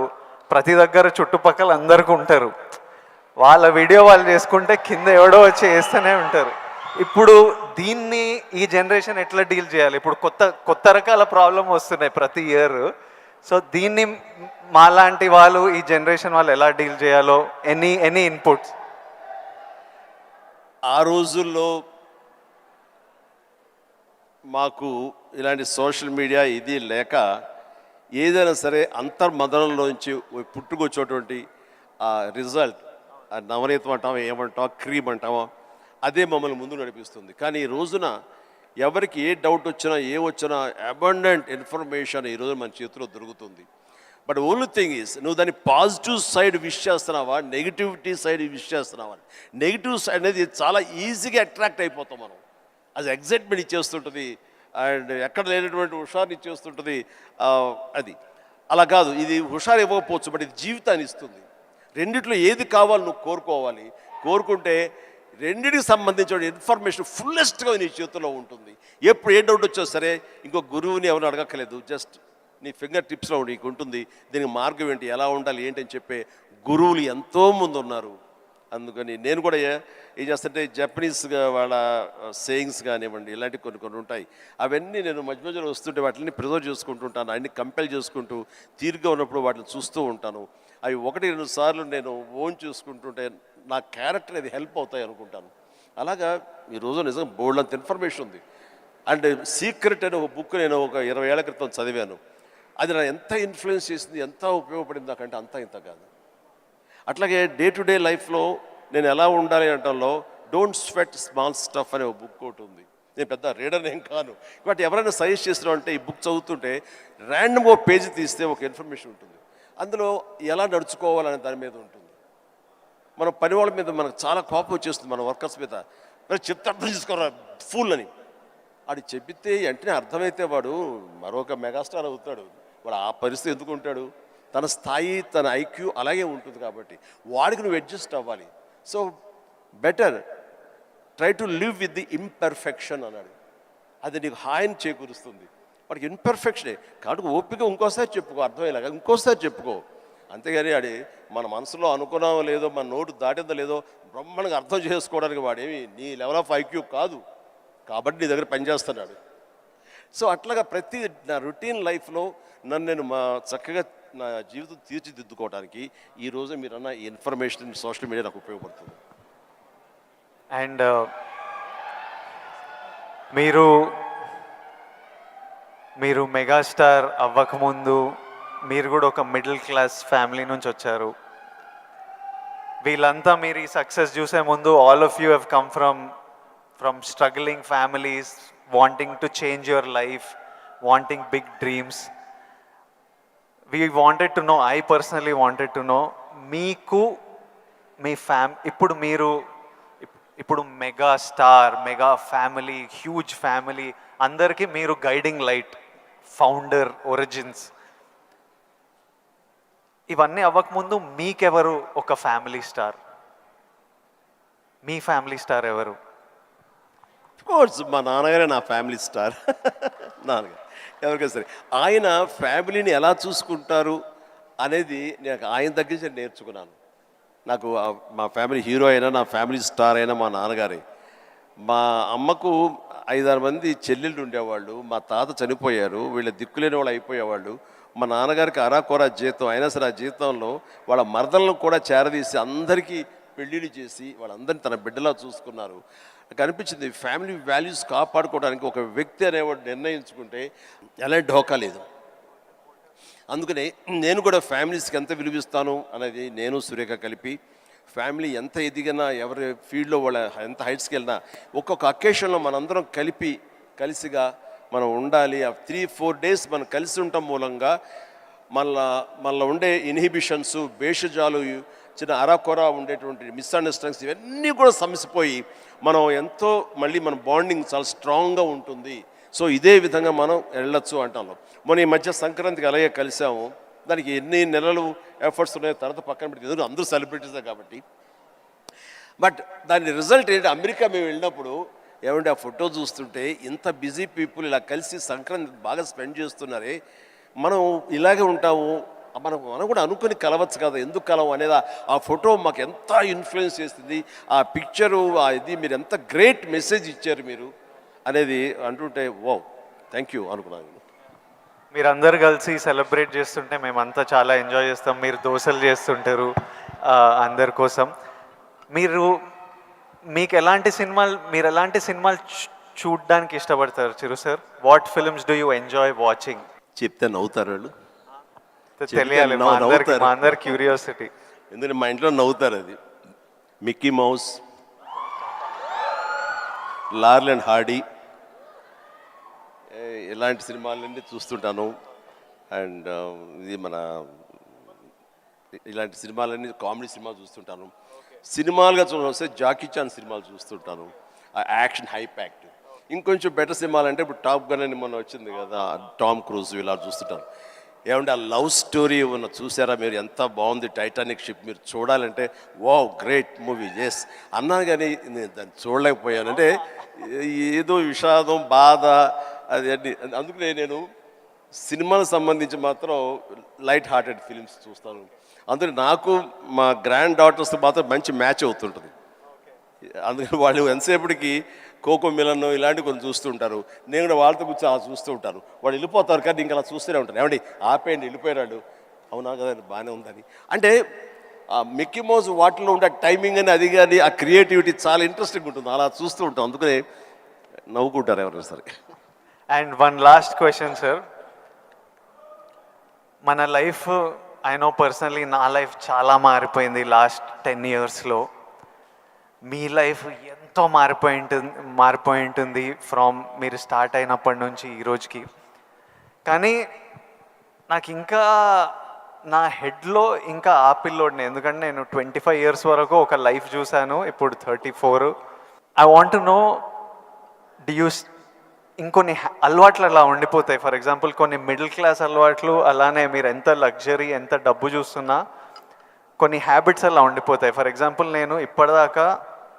ప్రతి దగ్గర చుట్టుపక్కల అందరికీ ఉంటారు, వాళ్ళ వీడియో వాళ్ళు చేసుకుంటే కింద ఎవడో వచ్చి వేస్తూనే ఉంటారు. ఇప్పుడు దీన్ని ఈ జనరేషన్ ఎట్లా డీల్ చేయాలి? ఇప్పుడు కొత్త రకాల ప్రాబ్లం వస్తున్నాయి ప్రతి ఇయర్. సో దీన్ని మాలాంటి వాళ్ళు ఈ జనరేషన్ వాళ్ళు ఎలా డీల్ చేయాలో ఎనీ ఇన్పుట్స్? ఆ రోజుల్లో మాకు ఇలాంటి సోషల్ మీడియా ఇది లేక ఏదైనా సరే అంతర్మదనంలోంచి పుట్టుకొచ్చేటువంటి ఆ రిజల్ట్, ఆ నవనీతం అంటామా, ఏమంటామా, క్రీమ్ అంటామా, అదే మమ్మల్ని ముందు నడిపిస్తుంది. కానీ ఈ రోజున ఎవరికి ఏ డౌట్ వచ్చినా ఏ వచ్చినా అబండెంట్ ఇన్ఫర్మేషన్ ఈరోజు మన చేతిలో దొరుకుతుంది. బట్ ఓన్లీ థింగ్ ఈజ్, నువ్వు దాన్ని పాజిటివ్ సైడ్ విష్ చేస్తున్నావా, నెగిటివిటీ సైడ్ విష్ చేస్తున్నావా? నెగిటివ్ సైడ్ అనేది చాలా ఈజీగా అట్రాక్ట్ అయిపోతాం మనం. అది ఎగ్జైట్మెంట్ ఇచ్చేస్తుంటుంది అండ్ ఎక్కడ లేనటువంటి హుషారుని ఇచ్చేస్తుంటుంది. అది అలా కాదు, ఇది హుషారు ఇవ్వకపోవచ్చు, బట్ ఇది జీవితాన్ని ఇస్తుంది. రెండిట్లో ఏది కావాలి నువ్వు కోరుకోవాలి. కోరుకుంటే రెండింటికి సంబంధించిన ఇన్ఫర్మేషన్ ఫుల్లెస్ట్గా నీ చేతిలో ఉంటుంది. ఎప్పుడు ఏ డౌట్ వచ్చా సరే ఇంకో గురువుని ఎవరు అడగక్కర్లేదు, జస్ట్ నీ ఫింగర్ టిప్స్లో నీకు ఉంటుంది. దీనికి మార్గం ఏంటి, ఎలా ఉండాలి ఏంటి అని చెప్పే గురువులు ఎంతోమంది ఉన్నారు. అందుకని నేను కూడా ఏం చేస్తుంటే జపనీస్గా వాళ్ళ సేయింగ్స్ కానివ్వండి, ఇలాంటి కొన్ని ఉంటాయి. అవన్నీ నేను మధ్య మధ్యలో వస్తుంటే వాటిని ప్రిజర్వ్ చేసుకుంటుంటాను, అన్ని కంపెల్ చేసుకుంటూ తీరుగా ఉన్నప్పుడు వాటిని చూస్తూ ఉంటాను. అవి 1-2 సార్లు నేను ఓన్ చూసుకుంటుంటే నా క్యారెక్టర్ అది హెల్ప్ అవుతాయి అనుకుంటాను. అలాగా ఈరోజు నిజంగా బోల్డ్ అంత ఇన్ఫర్మేషన్ ఉంది. అండ్ సీక్రెట్ అనే ఒక బుక్ నేను ఒక 20 ఏళ్ల క్రితం చదివాను. అది నా ఎంత ఇన్ఫ్లుయెన్స్ చేసింది, ఎంత ఉపయోగపడింది నాకంటే అంత ఇంత కాదు. అట్లాగే డే టు డే లైఫ్లో నేను ఎలా ఉండాలి అంటంలో డోంట్ స్వెట్ స్మాల్ స్టఫ్ అనే ఒక బుక్ ఒకటి ఉంది. నేను పెద్ద రీడర్ ఏం కాను, బట్ ఎవరైనా సజెస్ట్ చేస్తున్నావు అంటే ఈ బుక్ చదువుతుంటే ర్యాండమ్గా పేజీ తీస్తే ఒక ఇన్ఫర్మేషన్ ఉంటుంది. అందులో ఎలా నడుచుకోవాలనే దాని మీద ఉంటుంది. మన పని వాళ్ళ మీద మనకు చాలా కోపం వచ్చేస్తుంది, మన వర్కర్స్ మీద. మరి చెప్తే అర్థం చేసుకోరా ఫూల్ అని వాడు చెబితే వెంటనే అర్థమైతే వాడు మరొక మెగాస్టార్ అవుతాడు. వాడు ఆ పరిస్థితి ఎందుకు ఉంటాడు? తన స్థాయి, తన ఐక్యూ అలాగే ఉంటుంది కాబట్టి వాడికి నువ్వు అడ్జస్ట్ అవ్వాలి. So better try to live with the imperfection అన్నాడు. అది నీకు హాయిని చేకూరుస్తుంది. వాడికి ఇంపర్ఫెక్షనే కాబట్టి ఓపిక ఇంకోసారి చెప్పుకో, అర్థమయ్యేలాగా ఇంకోసారి చెప్పుకో. అంతేగాని అది మన మనసులో అనుకున్నామో లేదో, మన నోటు దాటిందో లేదో బ్రహ్మాండంగా అర్థం చేసుకోవడానికి వాడేమి నీ లెవెల్ ఆఫ్ ఐక్యూ కాదు కాబట్టి నీ దగ్గర పనిచేస్తున్నాడు. సో అట్లాగా ప్రతి నా రొటీన్ లైఫ్లో నన్ను నేను చక్కగా నా జీవితం తీర్చిదిద్దుకోవడానికి ఈరోజు మీరన్న ఈ ఇన్ఫర్మేషన్ సోషల్ మీడియా నాకు ఉపయోగపడుతుంది. అండ్ మీరు మెగాస్టార్ అవ్వకముందు మీరు కూడా ఒక మిడిల్ క్లాస్ ఫ్యామిలీ నుంచి వచ్చారు. వీళ్ళంతా మీరు ఈ సక్సెస్ చూసే ముందు all of you have come from struggling families, wanting to change your life, wanting big dreams. We wanted to know, I personally wanted to know, మీకు మీ ఇప్పుడు mega star, mega family, huge family అందరికీ మీరు guiding light, founder, origins. ఇవన్నీ అవ్వకముందు మీకెవరు ఒక family star? మీ family star ఎవరు? Course మా నాన్నగారే నా ఫ్యామిలీ స్టార్. నాన్నగారు ఎవరికైనా సరే ఆయన ఫ్యామిలీని ఎలా చూసుకుంటారు అనేది నేను ఆయన దగ్గర నుంచి నేర్చుకున్నాను. నాకు మా ఫ్యామిలీ హీరో అయినా, నా ఫ్యామిలీ స్టార్ అయినా మా నాన్నగారే. మా అమ్మకు 5-6 మంది చెల్లెళ్ళు ఉండేవాళ్ళు. మా తాత చనిపోయారు, వీళ్ళ దిక్కులేని వాళ్ళు అయిపోయేవాళ్ళు. మా నాన్నగారికి అరాకొరా జీతం అయినా సరే ఆ జీతంలో వాళ్ళ మరదలను కూడా చేరదీసి అందరికీ పెళ్ళిళ్ళు చేసి వాళ్ళందరినీ తన బిడ్డలా చూసుకున్నారు. నాకు అనిపించింది ఫ్యామిలీ వాల్యూస్ కాపాడుకోవడానికి ఒక వ్యక్తి అనేవాడు నిర్ణయించుకుంటే ఎలాంటి ఢోకా లేదు. అందుకనే నేను కూడా ఫ్యామిలీస్కి ఎంత విలువిస్తాను అనేది నేను సురేఖ కలిపి, ఫ్యామిలీ ఎంత ఎదిగినా ఎవరి ఫీల్డ్లో వాళ్ళ ఎంత హైట్స్కి వెళ్ళినా ఒక్కొక్క అకేషన్లో మనందరం కలిసిగా మనం ఉండాలి. ఆ 3-4 డేస్ మనం కలిసి ఉండటం మూలంగా మళ్ళీ ఉండే ఇన్హిబిషన్స్, భేషజాలు, చిన్న అరాకొరా ఉండేటువంటి మిస్అండర్స్టాండింగ్స్ ఇవన్నీ కూడా సమసిపోయి మనం ఎంతో మళ్ళీ మన బాండింగ్ చాలా స్ట్రాంగ్గా ఉంటుంది. సో ఇదే విధంగా మనం వెళ్ళొచ్చు అంటాం. మొన్న ఈ మధ్య సంక్రాంతికి అలాగే కలిసాము. దానికి ఎన్ని నెలలు ఎఫర్ట్స్ ఉన్నాయో తర్వాత పక్కన పెట్టి, ఎందుకంటే అందరూ సెలబ్రిటీసే కాబట్టి. బట్ దాని రిజల్ట్ ఏంటి, అమెరికా మేము వెళ్ళినప్పుడు ఏమంటే ఆ ఫోటో చూస్తుంటే ఇంత బిజీ పీపుల్ ఇలా కలిసి సంక్రాంతి బాగా స్పెండ్ చేస్తున్నారే, మనం ఇలాగే ఉంటాము, మనం కూడా అనుకుని కలవచ్చు కదా, ఎందుకు కలవం అనేది ఆ ఫోటో మాకు ఎంత ఇన్ఫ్లుయెన్స్ చేస్తుంది. ఆ పిక్చరు ఇది మీరు ఎంత గ్రేట్ మెసేజ్ ఇచ్చారు మీరు అనేది అంటుంటే, వో థ్యాంక్ యూ అనుకున్నాను. మీరందరు కలిసి సెలబ్రేట్ చేస్తుంటే మేమంతా చాలా ఎంజాయ్ చేస్తాం. మీరు దోశలు చేస్తుంటారు అందరి కోసం. మీకు మీరు ఎలాంటి సినిమాలు చూడడానికి ఇష్టపడతారు Chiru sir? What films do you enjoy watching? చెప్తే నవ్వుతారు వాళ్ళు, తెలియాలి మా అందరి క్యూరియాసిటీ. ఎందుకంటే మా ఇంట్లో నవ్వుతారు. అది మిక్కీ మౌస్, లార్ల్ అండ్ హార్డీ, ఇలాంటి సినిమాలన్నీ చూస్తుంటాను. అండ్ ఇది మన ఇలాంటి సినిమాలన్నీ కామెడీ సినిమాలు చూస్తుంటాను. సినిమాలుగా చూడవస్తే జాకీ చాన్ సినిమాలు చూస్తుంటాను, ఆ యాక్షన్ హై ప్యాక్ట్. ఇంకొంచెం బెటర్ సినిమాలు అంటే ఇప్పుడు టాప్ గన్ అని మొన్న వచ్చింది కదా, టామ్ క్రూజ్, ఇలా చూస్తుంటాను. ఏమంటే ఆ లవ్ స్టోరీ ఉన్న చూసారా మీరు? ఎంత బాగుంది టైటానిక్ షిప్. మీరు చూడాలంటే వావ్ గ్రేట్ మూవీ ఎస్ అన్నాను, కానీ నేను దాన్ని చూడలేకపోయాను. అంటే ఏదో విషాదం, బాధ అది అన్ని. అందుకనే నేను సినిమాలకు సంబంధించి మాత్రం లైట్ హార్టెడ్ ఫిలిమ్స్ చూస్తాను. అందుకని నాకు మా గ్రాండ్ డాటర్స్తో మాత్రం మంచి మ్యాచ్ అవుతుంటుంది. అందుకని వాళ్ళు ఎంతసేపటికి కోకో మిలన్ ఇలాంటివి కొంచెం చూస్తూ ఉంటారు. నేను కూడా వాళ్ళతో కూర్చొని అలా చూస్తూ ఉంటాను. వాళ్ళు వెళ్ళిపోతారు కానీ ఇంకా అలా చూస్తూనే ఉంటాను. ఏమండి ఆపేయండి, వెళ్ళిపోయాడు, అవునా కదా బాగానే ఉందని. అంటే ఆ మిక్కీ మౌస్ వాటిలో ఉండే టైమింగ్ అని అది కానీ ఆ క్రియేటివిటీ చాలా ఇంట్రెస్టింగ్ ఉంటుంది. అలా చూస్తూ ఉంటాం, అందుకనే నవ్వుకుంటారు ఎవరైనా సరే. And one last question sir, మన లైఫ్, ఐ నో పర్సనలీ నా లైఫ్ చాలా మారిపోయింది లాస్ట్ 10 yearsలో. మీ లైఫ్ ఎంతో మారిపోయి ఉంటుంది ఫ్రమ్ మీరు స్టార్ట్ అయినప్పటి నుంచి ఈ రోజుకి. కానీ నాకు ఇంకా నా హెడ్లో ఇంకా ఆ పిల్లోడిని, ఎందుకంటే నేను 25 years వరకు ఒక లైఫ్ చూశాను, ఇప్పుడు 34. ఐ వాంట్ టు నో, ఇంకొన్ని అలవాట్లు అలా ఉండిపోతాయి. ఫర్ ఎగ్జాంపుల్ కొన్ని మిడిల్ క్లాస్ అలవాట్లు, అలానే మీరు ఎంత లగ్జరీ ఎంత డబ్బు చూస్తున్నా కొన్ని హ్యాబిట్స్ అలా ఉండిపోతాయి. ఫర్ ఎగ్జాంపుల్ నేను ఇప్పటిదాకా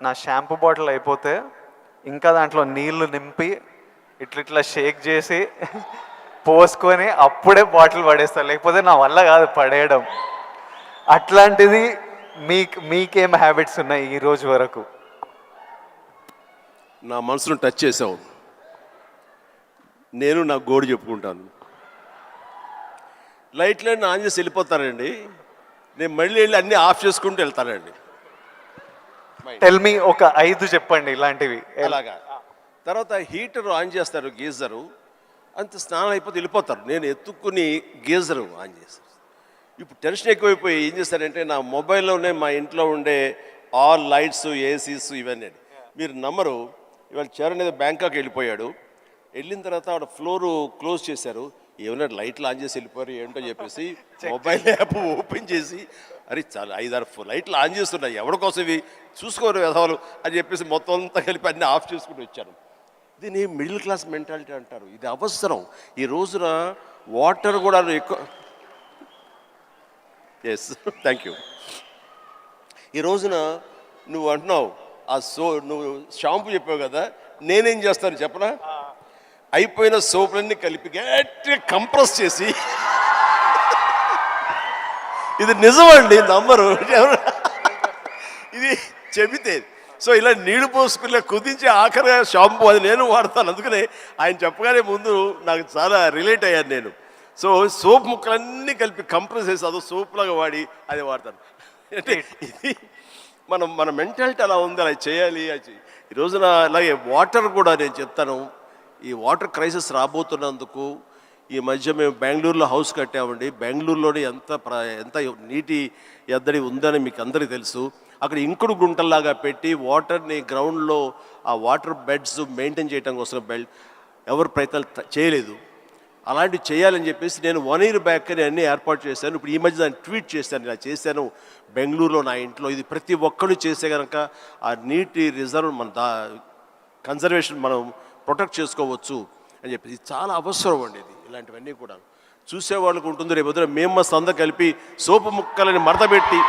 నా షాంపూ బాటిల్ అయిపోతే ఇంకా దాంట్లో నీళ్లు నింపి ఇట్లా షేక్ చేసి పోసుకొని అప్పుడే బాటిల్ పడేస్తాను, లేకపోతే నా వల్ల కాదు పడేయడం. అట్లాంటిది మీకేం హ్యాబిట్స్ ఉన్నాయి ఈ రోజు వరకు? నా మనసును టచ్ చేసావు. నేను నా గోడు చెప్పుకుంటాను. లైట్లన్నీ ఆన్ చేసి వెళ్ళిపోతానండి, నేను మళ్ళీ వెళ్ళి అన్నీ ఆఫ్ చేసుకుంటూ వెళ్తానండి. టెల్ మీ ఒక 5 చెప్పండి ఇలాంటివి. అలాగా తర్వాత హీటర్ ఆన్ చేస్తారు, గీజరు, అంత స్నానం అయిపోతే వెళ్ళిపోతారు. నేను ఎత్తుక్కుని గీజరు ఆన్ చేస్తాను. ఇప్పుడు టెన్షన్ ఎక్కువైపోయి ఏం చేస్తారంటే నా మొబైల్లోనే మా ఇంట్లో ఉండే ఆల్ లైట్స్, ఏసీస్ ఇవన్నీ. మీరు నమ్మరు, ఇవాళ చరణ్ ఏదో బ్యాంకాక్ వెళ్ళిపోయాడు. వెళ్ళిన తర్వాత ఆవిడ ఫ్లోరు క్లోజ్ చేశారు. ఏమన్నా లైట్లు ఆన్ చేసి వెళ్ళిపోయారు ఏంటో చెప్పేసి మొబైల్ యాప్ ఓపెన్ చేసి, అరే చాలా 5-6 లైట్లు ఆన్ చేస్తున్నాయి, ఎవరి కోసం ఇవి చూసుకోరు వెధవలు అని చెప్పేసి మొత్తం అంతా కలిపి అన్నీ ఆఫ్ చేసుకుని వచ్చాను. దీన్ని మిడిల్ క్లాస్ మెంటాలిటీ అంటారు. ఇది అవసరం. ఈ రోజున వాటర్ కూడా ఎక్కువ. Yes thank you. ఈ రోజున నువ్వు అంటున్నావు నువ్వు షాంపూ చెప్పావు కదా, నేనేం చేస్తాను చెప్పనా? అయిపోయిన సోపులన్నీ కలిపి గట్టిగా కంప్రెస్ చేసి, ఇది నిజమండి నమ్మరు, ఇది చెబితే సో ఇలా నీళ్లు పోసుకుని కుదించి ఆఖరిగా షాంపూ అది నేను వాడతాను. అందుకనే ఆయన చెప్పగానే ముందు నాకు చాలా రిలేట్ అయ్యాను నేను. సో సోప్ ముక్కలన్నీ కలిపి కంప్రెస్ చేసి అదో సోప్లాగా వాడి అది వాడతాను. అంటే ఇది మన మెంటాలిటీ అలా ఉంది, అలా చేయాలి. ఈ రోజున అలాగే వాటర్ కూడా నేను చెప్తాను. ఈ వాటర్ క్రైసిస్ రాబోతున్నందుకు ఈ మధ్య మేము బెంగళూరులో హౌస్ కట్టామండి. బెంగళూరులోనే ఎంత నీటి ఎద్దడి ఉందని మీకు అందరికీ తెలుసు. అక్కడ ఇంకుడు గుంటల్లాగా పెట్టి వాటర్ని గ్రౌండ్లో ఆ వాటర్ బెడ్స్ మెయింటైన్ చేయడం కోసం ఎవరు ప్రయత్నాలు చేయలేదు. అలాంటివి చేయాలని చెప్పేసి నేను 1 year బ్యాక్ అని అన్నీ ఏర్పాటు చేశాను. ఇప్పుడు ఈ మధ్య దాన్ని ట్వీట్ చేశాను, ఇలా చేశాను బెంగళూరులో నా ఇంట్లో. ఇది ప్రతి ఒక్కరు చేసే కనుక ఆ నీటి రిజర్వ్ కన్జర్వేషన్ మనం ప్రొటెక్ట్ చేసుకోవచ్చు అని చెప్పి ఇది చాలా అవసరం అండి. ఇది ఇలాంటివన్నీ కూడా చూసేవాళ్ళకు ఉంటుంది. రేపు పొద్దున మేము సంద కలిపి సోపు ముక్కలని మడతపెట్టి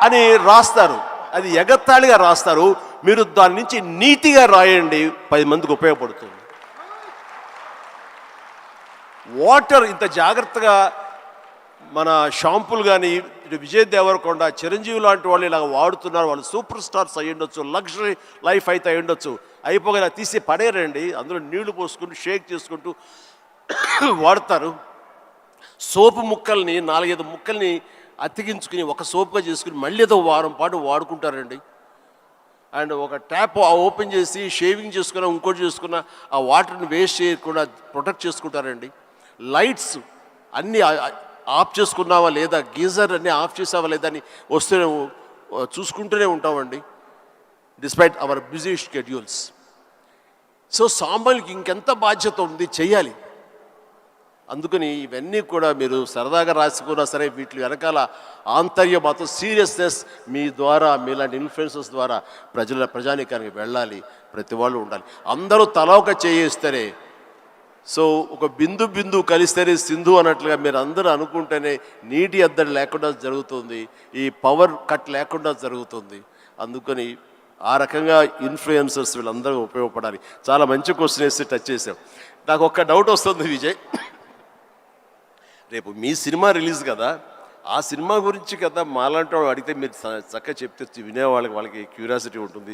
అని రాస్తారు, అది ఎగతాళిగా రాస్తారు. మీరు దాని నుంచి నీతిగా రాయండి, 10 మందికి ఉపయోగపడుతుంది. వాటర్ ఇంత జాగ్రత్తగా మన షాంపూలు కానీ విజయ్ దేవరకొండ, చిరంజీవి లాంటి వాళ్ళు ఇలా వాడుతున్నారు. వాళ్ళు సూపర్ స్టార్స్ అయ్యి ఉండొచ్చు, లగ్జరీ లైఫ్ అయితే అయి ఉండొచ్చు. అయిపోగా తీసి పడేరండి, అందులో నీళ్లు పోసుకుంటూ షేక్ చేసుకుంటూ వాడతారు. సోపు ముక్కల్ని 4-5 ముక్కల్ని అతికించుకుని ఒక సోపుగా చేసుకుని మళ్ళీ ఏదో వారం పాటు వాడుకుంటారండి. అండ్ ఒక ట్యాప్ ఓపెన్ చేసి షేవింగ్ చేసుకున్న ఇంకోటి చేసుకున్న ఆ వాటర్ని వేస్ట్ చేయకుండా ప్రొటెక్ట్ చేసుకుంటారండి. లైట్స్ అన్నీ ఆఫ్ చేసుకున్నావా లేదా, గీజర్ అన్నీ ఆఫ్ చేసావా లేదా అని వస్తూనే చూసుకుంటూనే ఉంటామండి, despite our busy schedules. So సామాన్యులకి ఇంకెంత బాధ్యత ఉంది, చెయ్యాలి. అందుకని ఇవన్నీ కూడా మీరు సరదాగా రాసుకున్నా సరే వీటి వెనకాల ఆంతర్య మాత్రం సీరియస్నెస్ మీ ద్వారా, మీలాంటి ఇన్ఫ్లుయెన్సర్స్ ద్వారా ప్రజానీకానికి వెళ్ళాలి, ప్రతి వాళ్ళు ఉండాలి. అందరూ తల ఒక చేయిస్తేనే, సో ఒక బిందు కలిస్తేనే సింధు అన్నట్లుగా మీరు అందరూ అనుకుంటేనే నీటి ఎద్దడి లేకుండా జరుగుతుంది, ఈ పవర్ కట్ లేకుండా జరుగుతుంది. అందుకని ఆ రకంగా ఇన్ఫ్లుయెన్సర్స్ వీళ్ళందరూ ఉపయోగపడాలి. చాలా మంచి క్వశ్చన్ వేసి టచ్ చేసాం. నాకు ఒక్క డౌట్ వస్తుంది విజయ్, రేపు మీ సినిమా రిలీజ్ కదా, ఆ సినిమా గురించి కదా మాలాంటి వాళ్ళు అడిగితే మీరు చక్కగా చెప్తే వాళ్ళకి క్యూరియాసిటీ ఉంటుంది.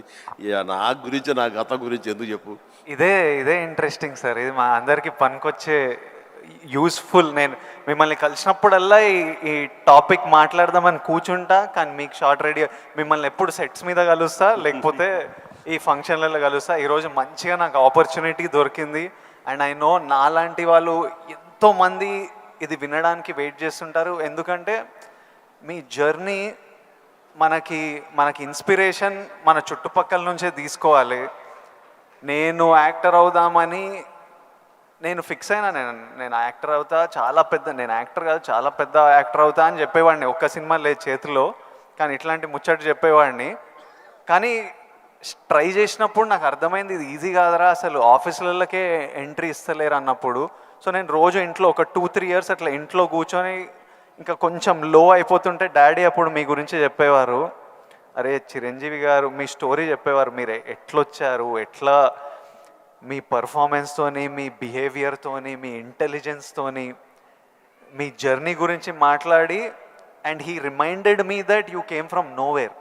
నా గురించి, నా గతం గురించి ఎందుకు చెప్పు. ఇదే ఇంట్రెస్టింగ్ సార్, ఇది మా అందరికీ పనికొచ్చే యూస్ఫుల్. నేను మిమ్మల్ని కలిసినప్పుడల్లా ఈ టాపిక్ మాట్లాడదామని కూర్చుంటా, కానీ మీకు షార్ట్ రెడీ మిమ్మల్ని ఎప్పుడు సెట్స్ మీద కలుస్తా, లేకపోతే ఈ ఫంక్షన్లలో కలుస్తా. ఈరోజు మంచిగా నాకు ఆపర్చునిటీ దొరికింది. అండ్ ఐ నో నాలాంటి వాళ్ళు ఎంతోమంది ఇది వినడానికి వెయిట్ చేస్తుంటారు. ఎందుకంటే మీ జర్నీ మనకి ఇన్స్పిరేషన్ మన చుట్టుపక్కల నుంచే తీసుకోవాలి. నేను యాక్టర్ అవుదామని నేను ఫిక్స్ అయినా, నేను యాక్టర్ అవుతా, నేను యాక్టర్ కాదు చాలా పెద్ద యాక్టర్ అవుతా అని చెప్పేవాడిని. ఒక్క సినిమా లేదు చేతిలో, కానీ ఇట్లాంటి ముచ్చట చెప్పేవాడిని. కానీ ట్రై చేసినప్పుడు నాకు అర్థమైంది ఇది ఈజీ కాదురా, అసలు ఆఫీసులకే ఎంట్రీ ఇస్తలేరు అన్నప్పుడు. సో నేను రోజు ఇంట్లో ఒక 2-3 ఇయర్స్ అట్లా ఇంట్లో కూర్చొని ఇంకా కొంచెం లో అయిపోతుంటే డాడీ అప్పుడు మీ గురించి చెప్పేవారు, అరే చిరంజీవి గారు మీ స్టోరీ చెప్పేవారు, మీరు ఎట్లొచ్చారు, ఎట్లా మీ పర్ఫార్మెన్స్తోని, మీ బిహేవియర్తోని, మీ ఇంటెలిజెన్స్తోని మీ జర్నీ గురించి మాట్లాడి, and he reminded me that you came from nowhere.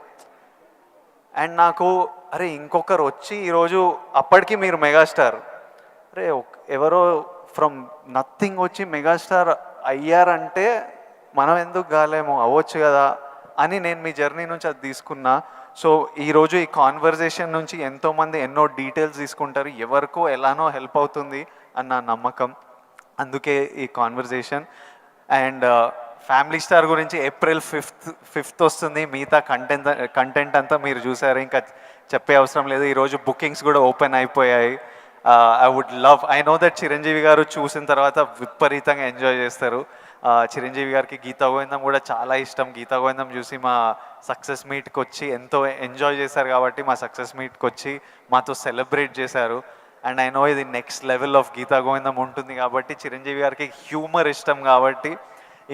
And నాకు అరే ఇంకొకరు వచ్చి ఈరోజు అప్పటికి మీరు మెగాస్టార్, అరే ఎవరో ఫ్రమ్ నథింగ్ వచ్చి మెగాస్టార్ అయ్యారంటే మనం ఎందుకు కాలేమో, అవ్వచ్చు కదా అని నేను మీ జర్నీ నుంచి అది తీసుకున్నా. సో ఈరోజు ఈ కాన్వర్జేషన్ నుంచి ఎంతోమంది ఎన్నో డీటెయిల్స్ తీసుకుంటారు, ఎవరికో ఎలానో హెల్ప్ అవుతుంది అన్న నమ్మకం, అందుకే ఈ కాన్వర్జేషన్. అండ్ ఫ్యామిలీ స్టార్ గురించి April 5th వస్తుంది. మిగతా కంటెంట్ అంతా మీరు చూసారు, ఇంకా చెప్పే అవసరం లేదు. ఈరోజు బుకింగ్స్ కూడా ఓపెన్ అయిపోయాయి. ఐ నో దట్ చిరంజీవి గారు చూసిన తర్వాత విపరీతంగా ఎంజాయ్ చేస్తారు. చిరంజీవి గారికి గీతా గోవిందం కూడా చాలా ఇష్టం. గీతా గోవిందం చూసి మా సక్సెస్ మీట్కి వచ్చి ఎంతో ఎంజాయ్ చేశారు, కాబట్టి మా సక్సెస్ మీట్కి వచ్చి మాతో సెలబ్రేట్ చేశారు. అండ్ ఐ నో ఇది నెక్స్ట్ లెవెల్ ఆఫ్ గీతా గోవిందం ఉంటుంది కాబట్టి, చిరంజీవి గారికి హ్యూమర్ ఇష్టం కాబట్టి.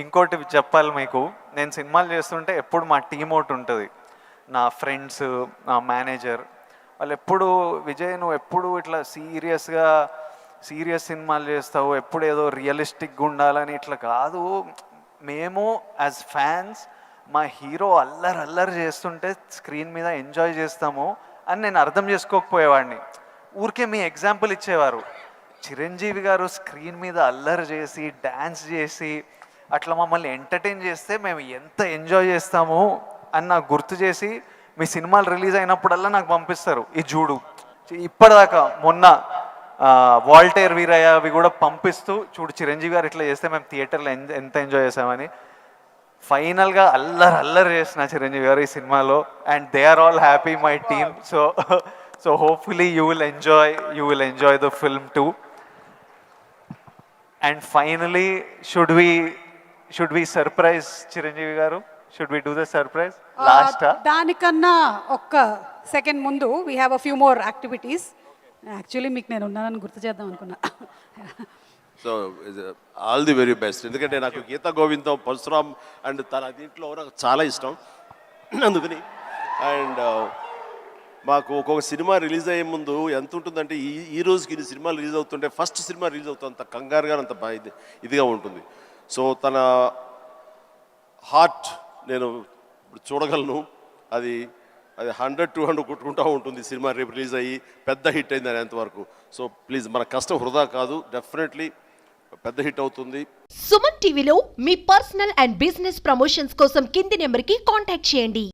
ఇంకోటి చెప్పాలి మీకు, నేను సినిమాలు చేస్తుంటే ఎప్పుడు మా టీం ఒకటి ఉంటుంది, నా ఫ్రెండ్స్, నా మేనేజర్, వాళ్ళు ఎప్పుడు విజయ్ నువ్వు ఎప్పుడు ఇట్లా సీరియస్ సినిమాలు చేస్తావు, ఎప్పుడు ఏదో రియలిస్టిక్గా ఉండాలని, ఇట్లా కాదు, మేము యాజ్ ఫ్యాన్స్ మా హీరో అల్లరి చేస్తుంటే స్క్రీన్ మీద ఎంజాయ్ చేస్తాము అని నేను అర్థం చేసుకోకపోయేవాడిని. ఊరికే మీ ఎగ్జాంపుల్ ఇచ్చేవారు, చిరంజీవి గారు స్క్రీన్ మీద అల్లరి చేసి డ్యాన్స్ చేసి అట్లా మమ్మల్ని ఎంటర్టైన్ చేస్తే మేము ఎంత ఎంజాయ్ చేస్తాము అని నాకు గుర్తు చేసి మీ సినిమాలు రిలీజ్ అయినప్పుడల్లా నాకు పంపిస్తారు, ఈ చూడు. ఇప్పటిదాకా మొన్న వాల్టేర్ వీరయ్య అవి కూడా పంపిస్తూ, చూడు చిరంజీవి గారు ఇట్లా చేస్తే మేము థియేటర్లో ఎంత ఎంజాయ్ చేసామని. ఫైనల్గా అల్లరి చేసిన చిరంజీవి గారు ఈ సినిమాలో, and they are all happy, my team. So hopefully you will enjoy the film too. And finally should we surprise Chiranjeevi గారు? Should we do the surprise last? దానికన్నా ఒక్క సెకండ్ ముందు we have a few more activities. Actually మీకు నేను ఉన్నానని గుర్తు చేద్దాం అనుకున్నా. So all the very best. ఎందుకంటే నాకు గీతా గోవిందం, పరశురామ్ అండ్ తన దీంట్లో నాకు చాలా ఇష్టం. అందుకని అండ్ మాకు ఒక్కొక్క సినిమా రిలీజ్ అయ్యే ముందు ఎంత ఉంటుందంటే, ఈ రోజుకి ఇన్ని సినిమాలు రిలీజ్ అవుతుంటే ఫస్ట్ సినిమా రిలీజ్ అవుతుంది అంత కంగారుగా, అంత ఇదిగా ఉంటుంది. సో తన హార్ట్ నేను ఇప్పుడు చూడగలను, అది 100-200 కొట్టుకుంటూ ఉంటుంది సినిమా రేపు రిలీజ్ అయ్యి పెద్ద హిట్ అయింది అనేంతవరకు. సో ప్లీజ్ మన కష్టం వృధా కాదు, డెఫినెట్లీ పెద్ద హిట్ అవుతుంది. సుమన్ టీవీలో మీ పర్సనల్ అండ్ బిజినెస్ ప్రమోషన్స్ కోసం కింది నెంబర్కి కాంటాక్ట్ చేయండి.